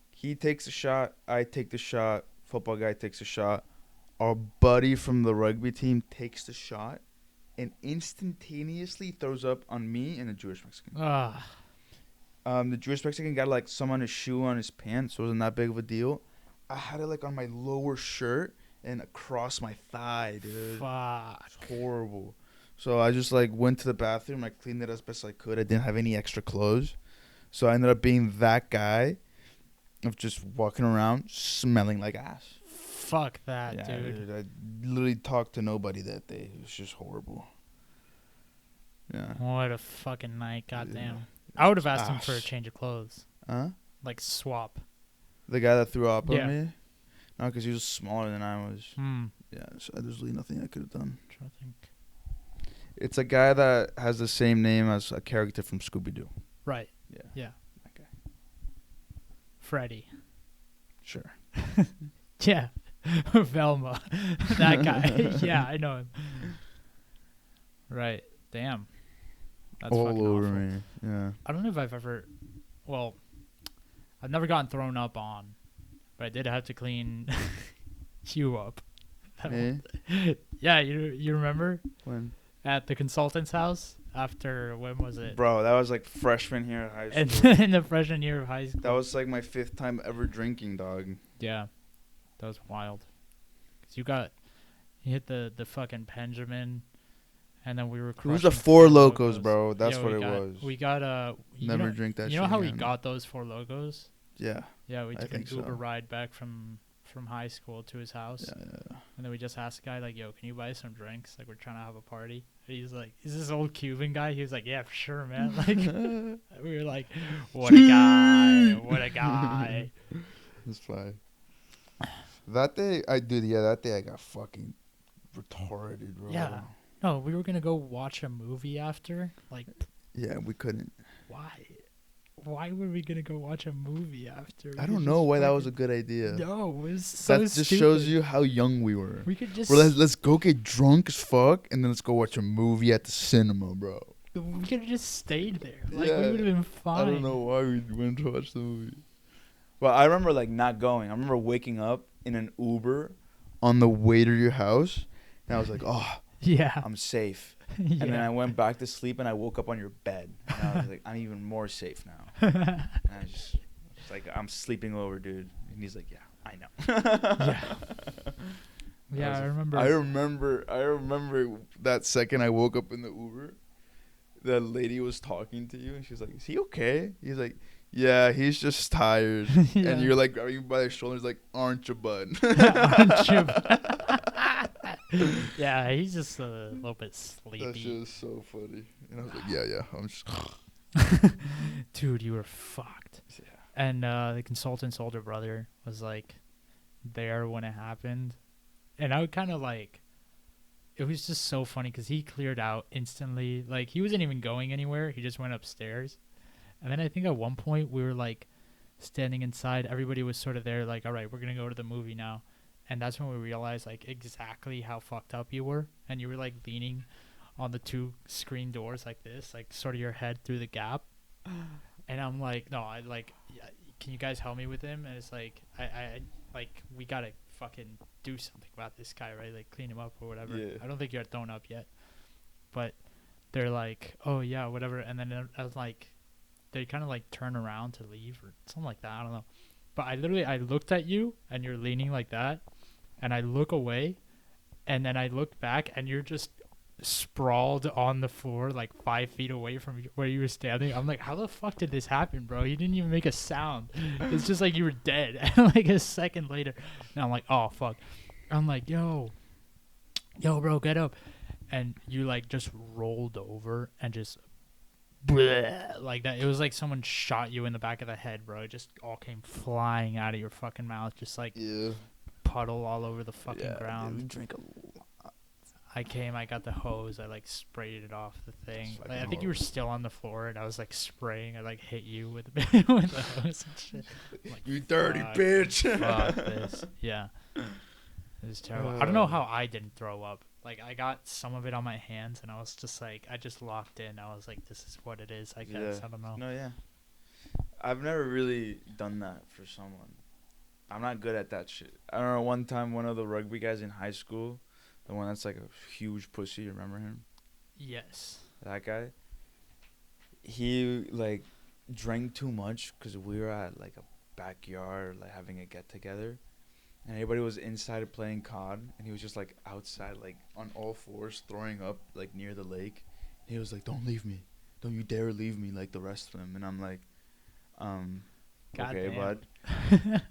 He takes a shot. I take the shot. Football guy takes a shot. Our buddy from the rugby team takes the shot and instantaneously throws up on me and a Jewish Mexican. The Jewish Mexican got like some on his shoe on his pants, so it wasn't that big of a deal. I had it like on my lower shirt and across my thigh, dude. Fuck. It's horrible. So I just like went to the bathroom. I cleaned it as best I could. I didn't have any extra clothes. So I ended up being that guy of just walking around smelling like ass. Fuck that, dude. I literally talked to nobody that day. It was just horrible. Yeah. What a fucking night. Goddamn. Yeah. I would have asked him for a change of clothes. Huh? Like swap. The guy that threw up on me? No, because he was smaller than I was. Yeah, so there's really nothing I could have done. I'm trying to think. It's a guy that has the same name as a character from Scooby-Doo. Right. Yeah. That guy. Freddy. Sure. Yeah. Velma. That guy. Yeah, I know him. Right. Damn. That's all fucking over awful. me. Yeah. I don't know if I've ever... Well, I've never gotten thrown up on. But I did have to clean you up. Yeah, you remember? When? At the consultant's house after, when was it? Bro, that was like freshman year of high school. And in the freshman year of high school. That was like my 5th time ever drinking, dog. Yeah. That was wild. Because you hit the fucking Benjamin, and then we were crushing. It was the Four Locos, bro. That's what it was. We got Never drink that shit. You know how again. we got those Four Locos? Yeah. Yeah, we took an Uber so. ride back from high school to his house. Yeah. And then we just asked the guy, like, yo, can you buy some drinks? Like, we're trying to have a party. And he's like, is this old Cuban guy? He was like, yeah, for sure, man. Like, we were like, what a guy. What a guy. That's fine. That day I got fucking retarded, bro. Yeah. No, we were going to go watch a movie after. Like, yeah, we couldn't. why? Why were we going to go watch a movie after? I don't know why that was a good idea. No, it was so That just stupid. shows you how young we were. We could just... Well, let's go get drunk as fuck, and then let's go watch a movie at the cinema, bro. We could have just stayed there. Like, Yeah. we would have been fine. I don't know why we went to watch the movie. Well, I remember like not going. I remember waking up in an Uber. On the way to your house, and I was like, oh, Yeah. I'm safe. Yeah. And then I went back to sleep and I woke up on your bed. And I was like, I'm even more safe now. And I just like, I'm sleeping over, dude. And he's like, yeah, I know. Yeah. Yeah, I remember. I remember that second I woke up in the Uber, the lady was talking to you, and she's like, is he okay? He's like, yeah, he's just tired. Yeah. And you're like grabbing him by the shoulders, like, aren't you, bud? Aren't you? Yeah, he's just a little bit sleepy. That shit is so funny. And I was like, yeah, I'm just... Dude, you were fucked. Yeah. And the consultant's older brother was like there when it happened. And I would kind of like, it was just so funny because he cleared out instantly. Like, he wasn't even going anywhere. He just went upstairs. And then I think at one point we were like standing inside. Everybody was sort of there like, all right, we're going to go to the movie now. And that's when we realized like exactly how fucked up you were. And you were like leaning on the 2 screen doors like this, like sort of your head through the gap. And I'm like, no, I like, yeah, can you guys help me with him? And it's like, I like, we got to fucking do something about this guy, right? Like clean him up or whatever. Yeah. I don't think you're thrown up yet. But they're like, oh yeah, whatever. And then I was like, they kind of like turn around to leave or something like that. I don't know. But I looked at you and you're leaning like that. And I look away, and then I look back, and you're just sprawled on the floor, like 5 feet away from where you were standing. I'm like, how the fuck did this happen, bro? You didn't even make a sound. It's just like you were dead. And like a second later, and I'm like, oh fuck. I'm like, yo, bro, get up. And you like just rolled over and just bleh, like that. It was like someone shot you in the back of the head, bro. It just all came flying out of your fucking mouth, just like. Yeah. Puddle all over the fucking Yeah, ground. dude, we drink a lot. I got the hose. I like sprayed it off the thing. Fucking Like, I think you were hose. still on the floor, and I was like spraying. I like hit you with the with the hose and shit. I'm like, You dirty fuck, bitch. Fuck this. Yeah. It was terrible. I don't know how I didn't throw up. Like, I got some of it on my hands, and I was just like, I just locked in. I was like, this is what it is, I guess. Yeah. I don't know. No, yeah. I've never really done that for someone. I'm not good at that shit. I don't know, one time one of the rugby guys in high school, the one that's like a huge pussy, you remember him? Yes. That guy? He, like, drank too much because we were at, like, a backyard, like, having a get-together. And everybody was inside playing COD, and he was just, like, outside, like, on all fours, throwing up, like, near the lake. And he was like, don't leave me. Don't you dare leave me like the rest of them. And I'm like, okay, Goddamn. bud.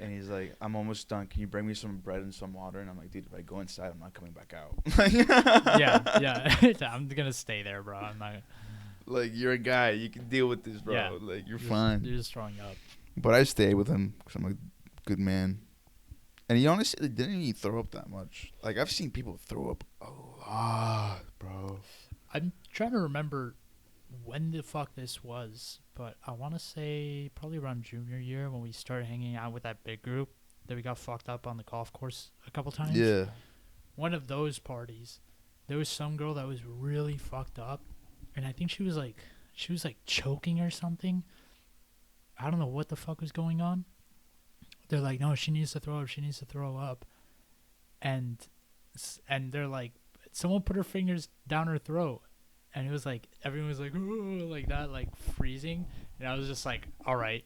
And he's like, I'm almost done. Can you bring me some bread and some water? And I'm like, dude, if I go inside, I'm not coming back out. Yeah. I'm gonna stay there, bro. I'm not. Like, you're a guy. You can deal with this, bro. Yeah. Like, you're fine. You're just throwing up. But I stayed with him because I'm a good man. And he honestly didn't even throw up that much. Like, I've seen people throw up a lot, bro. I'm trying to remember when the fuck this was, but I want to say probably around junior year when we started hanging out with that big group that we got fucked up on the golf course a couple times. Yeah. One of those parties, there was some girl that was really fucked up, and I think she was like choking or something. I don't know what the fuck was going on. They're like, no, she needs to throw up. And they're like, someone put her fingers down her throat. And it was like, everyone was like, ooh, like that, like freezing. And I was just like, all right.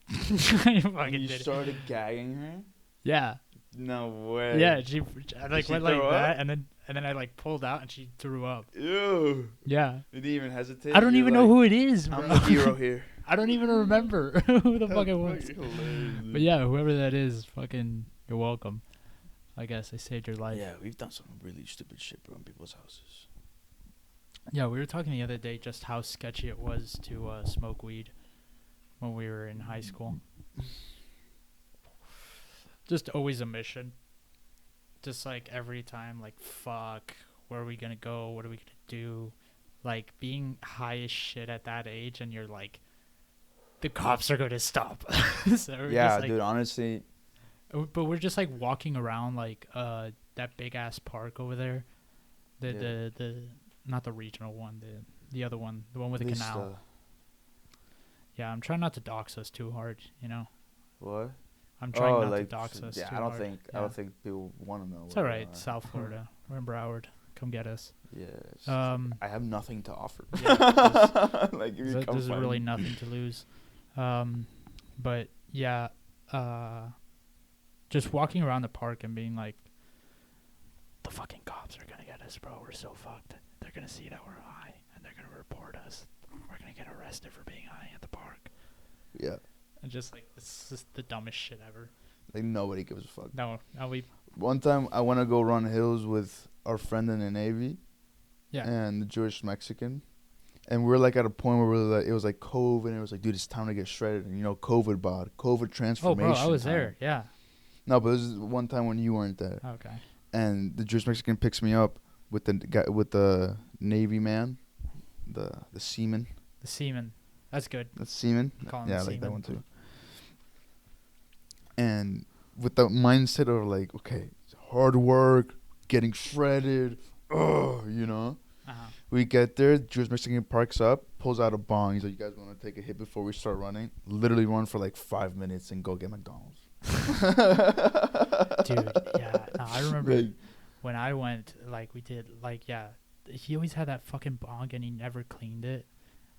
I fucking You did it. started gagging her? Yeah. No way. Yeah, I like she went like throw that, up? and then I like pulled out, and she threw up. Ew. Yeah. You didn't even hesitate? I don't You're even know like, who it is, bro. I'm the hero here. I don't even remember who the fuck it was. Fucking hilarious, dude. But yeah, whoever that is, fucking, you're welcome. I guess they saved your life. Yeah, we've done some really stupid shit, bro, in people's houses. Yeah, we were talking the other day just how sketchy it was to smoke weed when we were in high school. Just always a mission. Just like every time, like, fuck, where are we gonna go? What are we gonna do? Like, being high as shit at that age, and you're like, the cops are gonna stop. So we're Yeah, just, like, dude, honestly. but we're just like walking around like that big ass park over there. The not the regional one, the other one, the one with the canal. Yeah, I'm trying not to dox us too hard, you know. What? I'm trying not to dox us Yeah, too I don't hard. think Yeah. I don't think people want to know. It's all right, South Florida. We're in Broward. Come get us. Yes. I have nothing to offer. Yeah, like, if you come there's find really me. nothing to lose. But yeah, just walking around the park and being like, the fucking cops are gonna get us, bro. We're so fucked. They're gonna see that we're high and they're gonna report us. We're gonna get arrested for being high at the park. Yeah. And just like, it's just the dumbest shit ever. Like, nobody gives a fuck. No, we. One time, I went to go run hills with our friend in the Navy. Yeah. And the Jewish Mexican. And we're like at a point where we're like, it was like COVID, and it was like, dude, it's time to get shredded. And, you know, COVID bod, COVID transformation. Oh, bro, I was time. there. Yeah. No, but this is one time when you weren't there. Okay. And the Jewish Mexican picks me up with the guy, with the Navy man, the seaman. The seaman. That's good. The seaman. Call him Yeah, the I like that seaman. one too. And with the mindset of like, okay, it's hard work, getting shredded, you know. Uh-huh. We get there, Jewish Mexican parks up, pulls out a bong. He's like, you guys want to take a hit before we start running? Literally run for like 5 minutes and go get McDonald's. Dude, yeah. No, I remember Like, when I went, like, we did, like, yeah. He always had that fucking bong and he never cleaned it.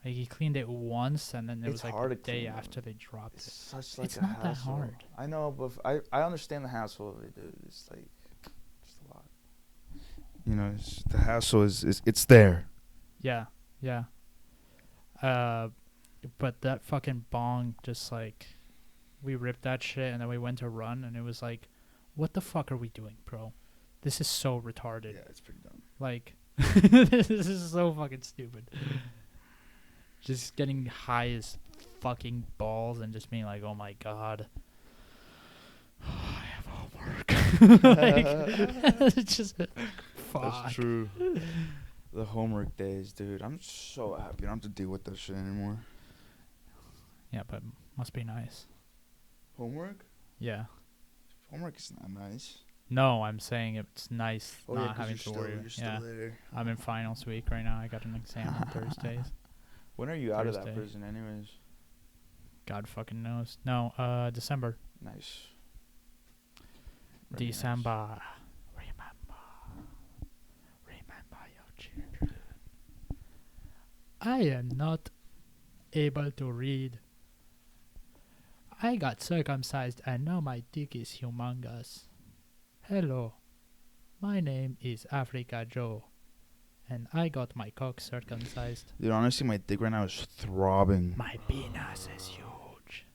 Like, he cleaned it once and then it It's was like hard the to day clean, after though. they dropped It's it. such like It's a not that hassle. hard. I know, but I understand the hassle of it, dude. It's like just a lot. you know, the hassle is it's there. Yeah, yeah. But that fucking bong, just like, we ripped that shit and then we went to run and it was like, what the fuck are we doing, bro? This is so retarded. Yeah, it's pretty dumb. Like, this is so fucking stupid. Just getting high as fucking balls and just being like, oh my god, I have homework. Like, it's just, fuck. That's true. The homework days, dude. I'm so happy. You don't have to deal with that shit anymore. Yeah, but must be nice. Homework? Yeah. Homework is not nice. No, I'm saying it's nice Oh, not yeah, 'cause having you're to still, worry. you're still Yeah, there. I'm in finals week right now. I got an exam on Thursdays. When are you out of that Thursday. prison, anyways? God fucking knows. No, December. Nice. Very nice. December. Remember your children. I am not able to read. I got circumcised and now my dick is humongous. Hello, my name is Africa Joe, and I got my cock circumcised. Dude, honestly, my dick right now is throbbing. My penis is huge.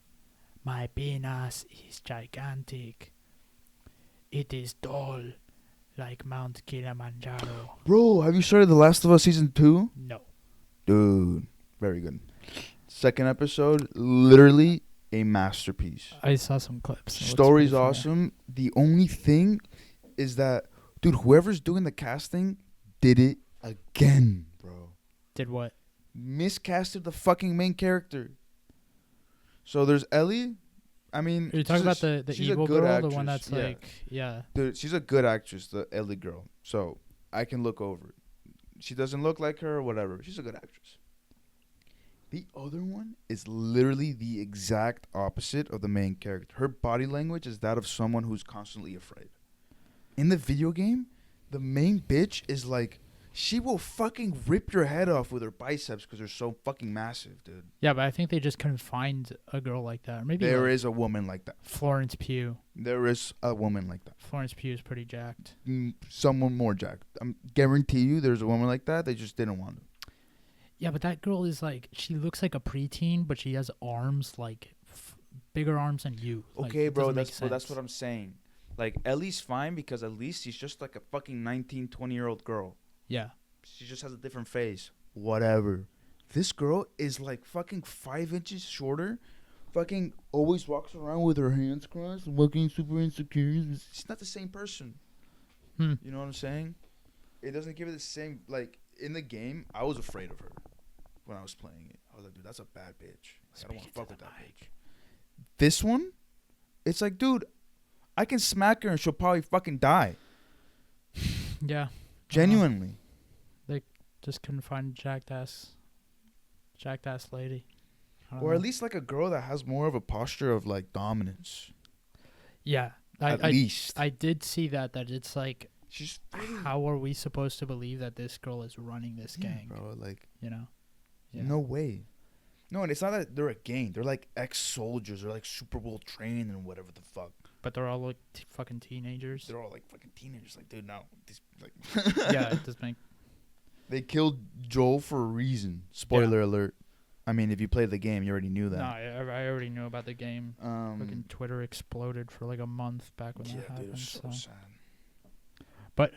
My penis is gigantic. It is tall, like Mount Kilimanjaro. Bro, have you started The Last of Us Season 2? No. Dude, very good. Second episode, literally a masterpiece. I saw some clips. It looks Story's pretty funny. awesome. The only thing is that, dude, whoever's doing the casting did it again, bro. Did what? Miscasted the fucking main character. So there's Ellie. I mean, Are you talking about the she's a evil good girl? The one actress, that's yeah. like, yeah. Dude, she's a good actress, the Ellie girl. So I can look over it. She doesn't look like her or whatever. She's a good actress. The other one is literally the exact opposite of the main character. Her body language is that of someone who's constantly afraid. In the video game, the main bitch is like, she will fucking rip your head off with her biceps because they're so fucking massive, dude. Yeah, but I think they just couldn't find a girl like that. Or maybe There like is a woman like that. Florence Pugh. There is a woman like that. Florence Pugh is pretty jacked. Someone more jacked. I guarantee you there's a woman like that. They just didn't want to. Yeah, but that girl is like, she looks like a preteen, but she has arms like bigger arms than you. Like, Okay, it bro, doesn't make that's what sense. I'm saying. Like, Ellie's fine because at least she's just like a fucking 19, 20-year-old girl. Yeah. She just has a different face. Whatever. This girl is like fucking 5 inches shorter. Fucking always walks around with her hands crossed. Looking super insecure. She's not the same person. You know what I'm saying? It doesn't give it the same, like, in the game, I was afraid of her when I was playing it. I was like, dude, that's a bad bitch. Like, I don't want to fuck with that bitch. This one, it's like, dude, I can smack her and she'll probably fucking die. Yeah. Genuinely. Just couldn't find jacked ass lady. Or at least like a girl that has more of a posture of like dominance. Yeah. At least. I did see that it's like, She's how are we supposed to believe that this girl is running this gang? bro, like, You know? Yeah. no way. No, and it's not that they're a gang. They're like ex-soldiers. They're like Super Bowl trained and whatever the fuck. But they're all like fucking teenagers. They're all like fucking teenagers. Like, dude, no. These, like Yeah, it does make... They killed Joel for a reason. Spoiler alert. I mean, if you played the game, you already knew that. No, I already knew about the game. Fucking Twitter exploded for like a month back when that happened. Dude, it was so sad. But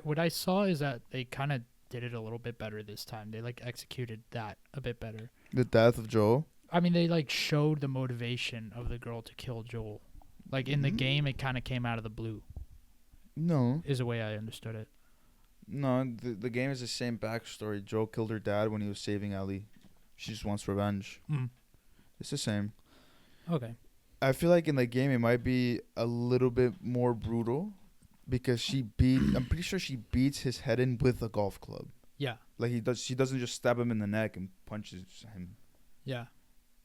what I saw is that they kind of did it a little bit better this time. They like executed that a bit better. The death of Joel? I mean, they like showed the motivation of the girl to kill Joel. Like in the game, it kind of came out of the blue. No. Is the way I understood it. No, the game is the same backstory. Joel killed her dad when he was saving Ellie. She just wants revenge. It's the same. Okay. I feel like in the game it might be a little bit more brutal because I'm pretty sure she beats his head in with a golf club. Yeah. Like she doesn't just stab him in the neck and punches him. Yeah.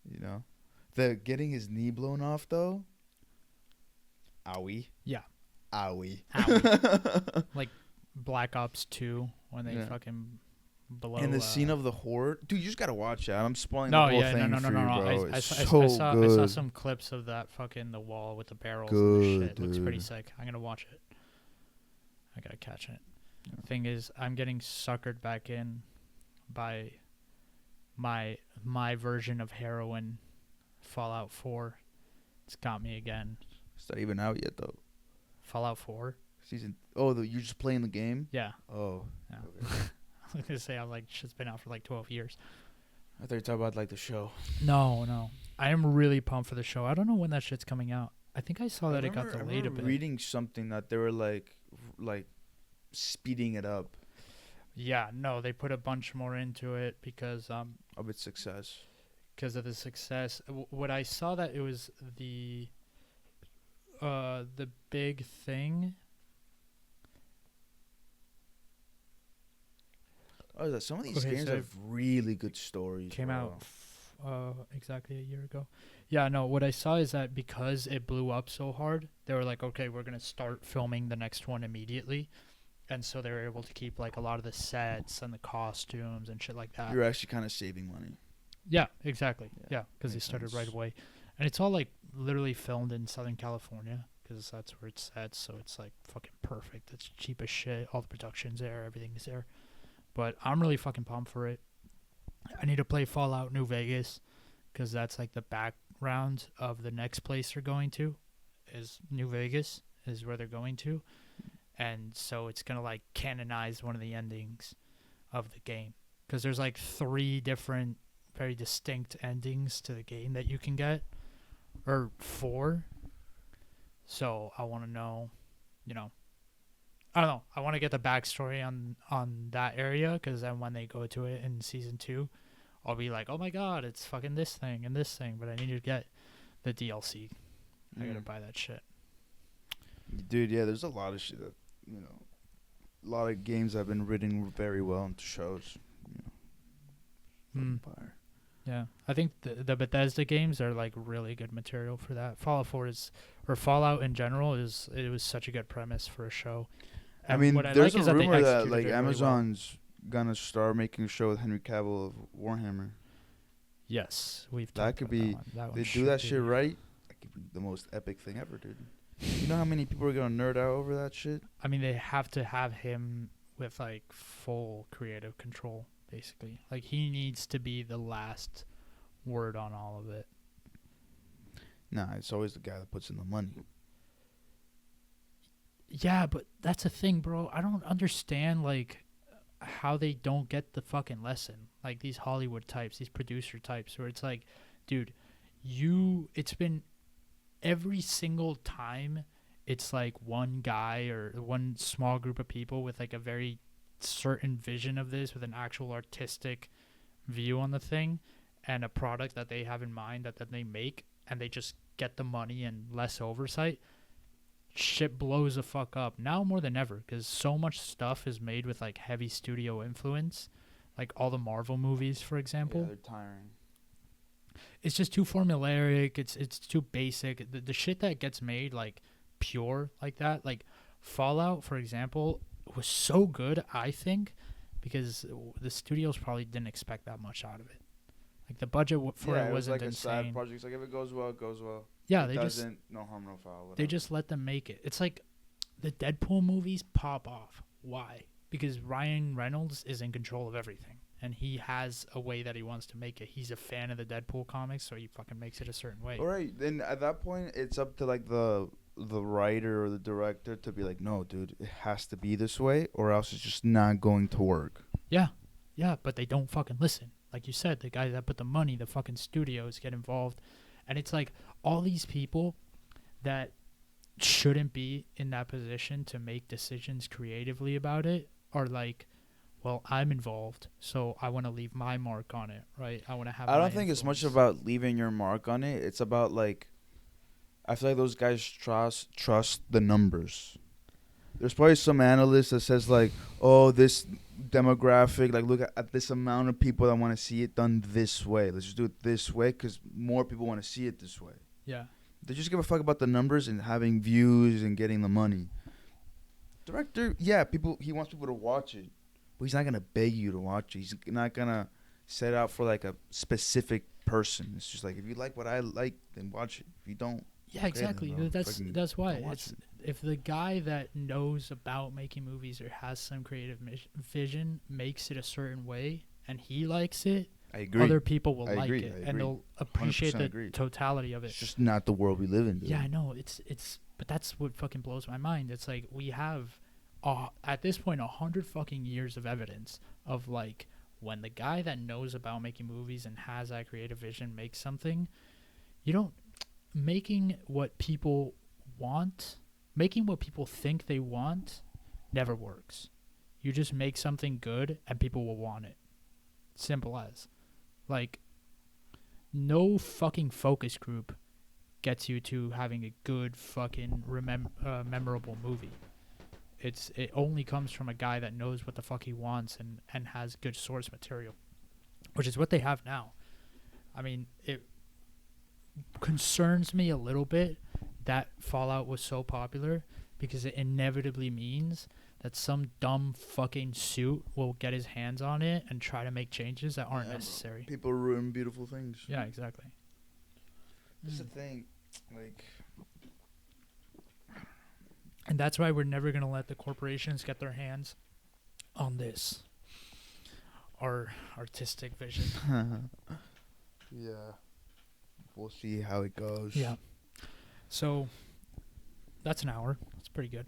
You know? The getting his knee blown off though. Owie. Yeah. Owie. Like Black Ops 2 when they fucking blow. And the scene of the horde, dude, you just gotta watch that. I'm spoiling no, the whole yeah, thing no, for you, bro. I saw some clips of that fucking the wall with the barrels and the shit. It looks pretty sick. I'm gonna watch it. I gotta catch it. Yeah. Thing is, I'm getting suckered back in by my version of heroin, Fallout 4. It's got me again. It's not even out yet though. Fallout 4. Season. Oh, you're just playing the game? Yeah. Oh. Yeah. Okay. I was gonna say I'm like shit's been out for like 12 years. I thought you were talking about like the show. No. I am really pumped for the show. I don't know when that shit's coming out. I think I saw that it got delayed a bit. Reading something that they were like speeding it up. Yeah, no, they put a bunch more into it because Of its success. Because of the success. What I saw that it was the big thing. Oh, some of these games have really good stories. Came out exactly a year ago. Yeah, no, what I saw is that because it blew up so hard, they were like, okay, we're going to start filming the next one immediately. And so they were able to keep like a lot of the sets and the costumes and shit like that. You're actually kind of saving money. Yeah, exactly. Yeah, because they makes started sense. right away. And it's all like literally filmed in Southern California because that's where it's set. So it's like fucking perfect. It's cheap as shit. All the production's there. Everything's there. But I'm really fucking pumped for it. I need to play Fallout New Vegas because that's like the background of the next place they're going to is New Vegas is where they're going to. And so it's going to like canonize one of the endings of the game because there's like 3 different very distinct endings to the game that you can get, or 4. So I want to know, I don't know. I want to get the backstory on that area because then when they go to it in season 2, I'll be like, oh my god, it's fucking this thing and this thing. But I need to get the DLC. I gotta buy that shit. Dude, yeah, there's a lot of shit that a lot of games have been written very well into shows. Fire. Yeah, I think the Bethesda games are like really good material for that. Fallout in general it was such a good premise for a show. I mean, there's a rumor that like Amazon's gonna start making a show with Henry Cavill of Warhammer. Yes, we've. That could be. They do that shit right. That could be the most epic thing ever, dude. You know how many people are gonna nerd out over that shit? I mean, they have to have him with like full creative control, basically. Like he needs to be the last word on all of it. Nah, it's always the guy that puts in the money. Yeah, but that's the thing, bro. I don't understand, like, how they don't get the fucking lesson. Like, these Hollywood types, these producer types, where it's like, dude, it's been every single time it's like one guy or one small group of people with like a very certain vision of this, with an actual artistic view on the thing and a product that they have in mind that they make, and they just get the money and less oversight. Shit blows the fuck up now more than ever, because so much stuff is made with like heavy studio influence, like all the Marvel movies, for example. Yeah, they're tiring. It's just too formulaic. It's too basic. The shit that gets made like pure like that, like Fallout, for example, was so good, I think, because the studios probably didn't expect that much out of it. Like, the budget for it was wasn't like insane. a side project. It's like, if it goes well, it goes well. Yeah, If they it just doesn't, no harm, no foul. Whatever. they just let them make it. It's like the Deadpool movies pop off. Why? Because Ryan Reynolds is in control of everything, and he has a way that he wants to make it. He's a fan of the Deadpool comics, so he fucking makes it a certain way. All right, then at that point, it's up to like the writer or the director to be like, no, dude, it has to be this way, or else it's just not going to work. Yeah, but they don't fucking listen. Like you said, the guys that put the money, the fucking studios get involved, and it's like all these people that shouldn't be in that position to make decisions creatively about it are like, well, I'm involved, so I want to leave my mark on it, right? I want to have. I don't think it's much influence. about leaving your mark on it. It's about like, I feel like those guys trust the numbers. There's probably some analyst that says like, oh, this demographic, like look at this amount of people that want to see it done this way. Let's just do it this way because more people want to see it this way. Yeah. They just give a fuck about the numbers and having views and getting the money. Director, yeah, he wants people to watch it, but he's not gonna beg you to watch it. He's not gonna set out for like a specific person. It's just like, if you like what I like, then watch it. If you don't, Yeah, exactly. then That's why. don't watch It's, it. if the guy that knows about making movies or has some creative vision makes it a certain way and he likes it, I agree. other people will I like agree, it I and agree. they'll appreciate 100% the agree. totality of it. It's just not the world we live in, dude. Yeah, I know. But that's what fucking blows my mind. It's like we have, at this point, 100 fucking years of evidence of like when the guy that knows about making movies and has that creative vision makes something, making what people want, making what people think they want, never works. You just make something good and people will want it. Simple as. Like, no fucking focus group gets you to having a good fucking memorable movie. It only comes from a guy that knows what the fuck he wants and has good source material, which is what they have now. I mean, it concerns me a little bit that Fallout was so popular, because it inevitably means that some dumb fucking suit will get his hands on it and try to make changes that aren't necessary. People ruin beautiful things. Yeah, exactly. That's the thing. Like, And that's why we're never going to let the corporations get their hands on this. Our artistic vision. yeah. We'll see how it goes. Yeah. So, that's an hour. That's pretty good.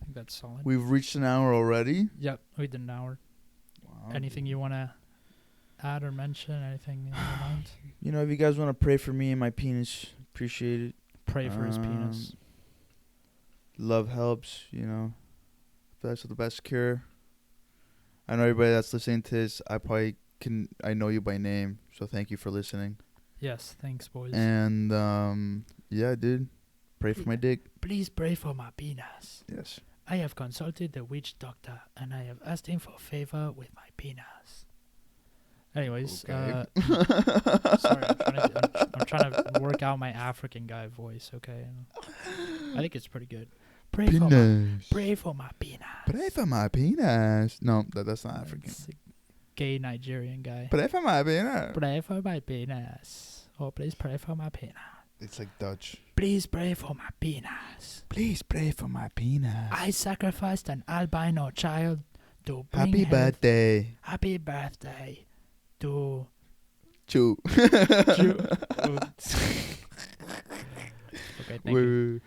I think that's solid. We've reached an hour already. Yep, we did an hour. Wow. Anything you want to add or mention? Anything in your mind? You know, if you guys want to pray for me and my penis, appreciate it. Pray for his penis. Love helps, you know. That's the best cure. I know everybody that's listening to this, I know you by name, so thank you for listening. Yes, thanks, boys. And, yeah, dude. Pray for my dick. Please pray for my penis. Yes. I have consulted the witch doctor, and I have asked him for a favor with my penis. Anyways, Okay. sorry, I'm trying to work out my African guy voice, okay? I think it's pretty good. Pray for my penis. Pray for my penis. No, that's not African. It's a gay Nigerian guy. Pray for my penis. Pray for my penis. Oh, please pray for my penis. It's like Dutch. Please pray for my penis. Please pray for my penis. I sacrificed an albino child to bring Happy health. birthday. Happy birthday to Chew. Okay, Okay, thank you.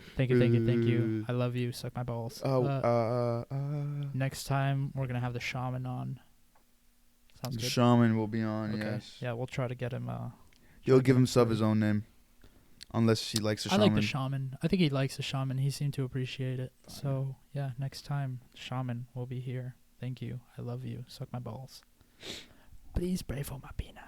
Thank you. I love you. Suck my balls. Next time, we're going to have the shaman on. Sounds The good. shaman will be on, Okay. yes. Yeah, we'll try to get him. He'll give himself his own name. Unless he likes the shaman. I like the shaman. I think he likes the shaman. He seemed to appreciate it. So, yeah, next time, shaman will be here. Thank you. I love you. Suck my balls. Please pray for my penis.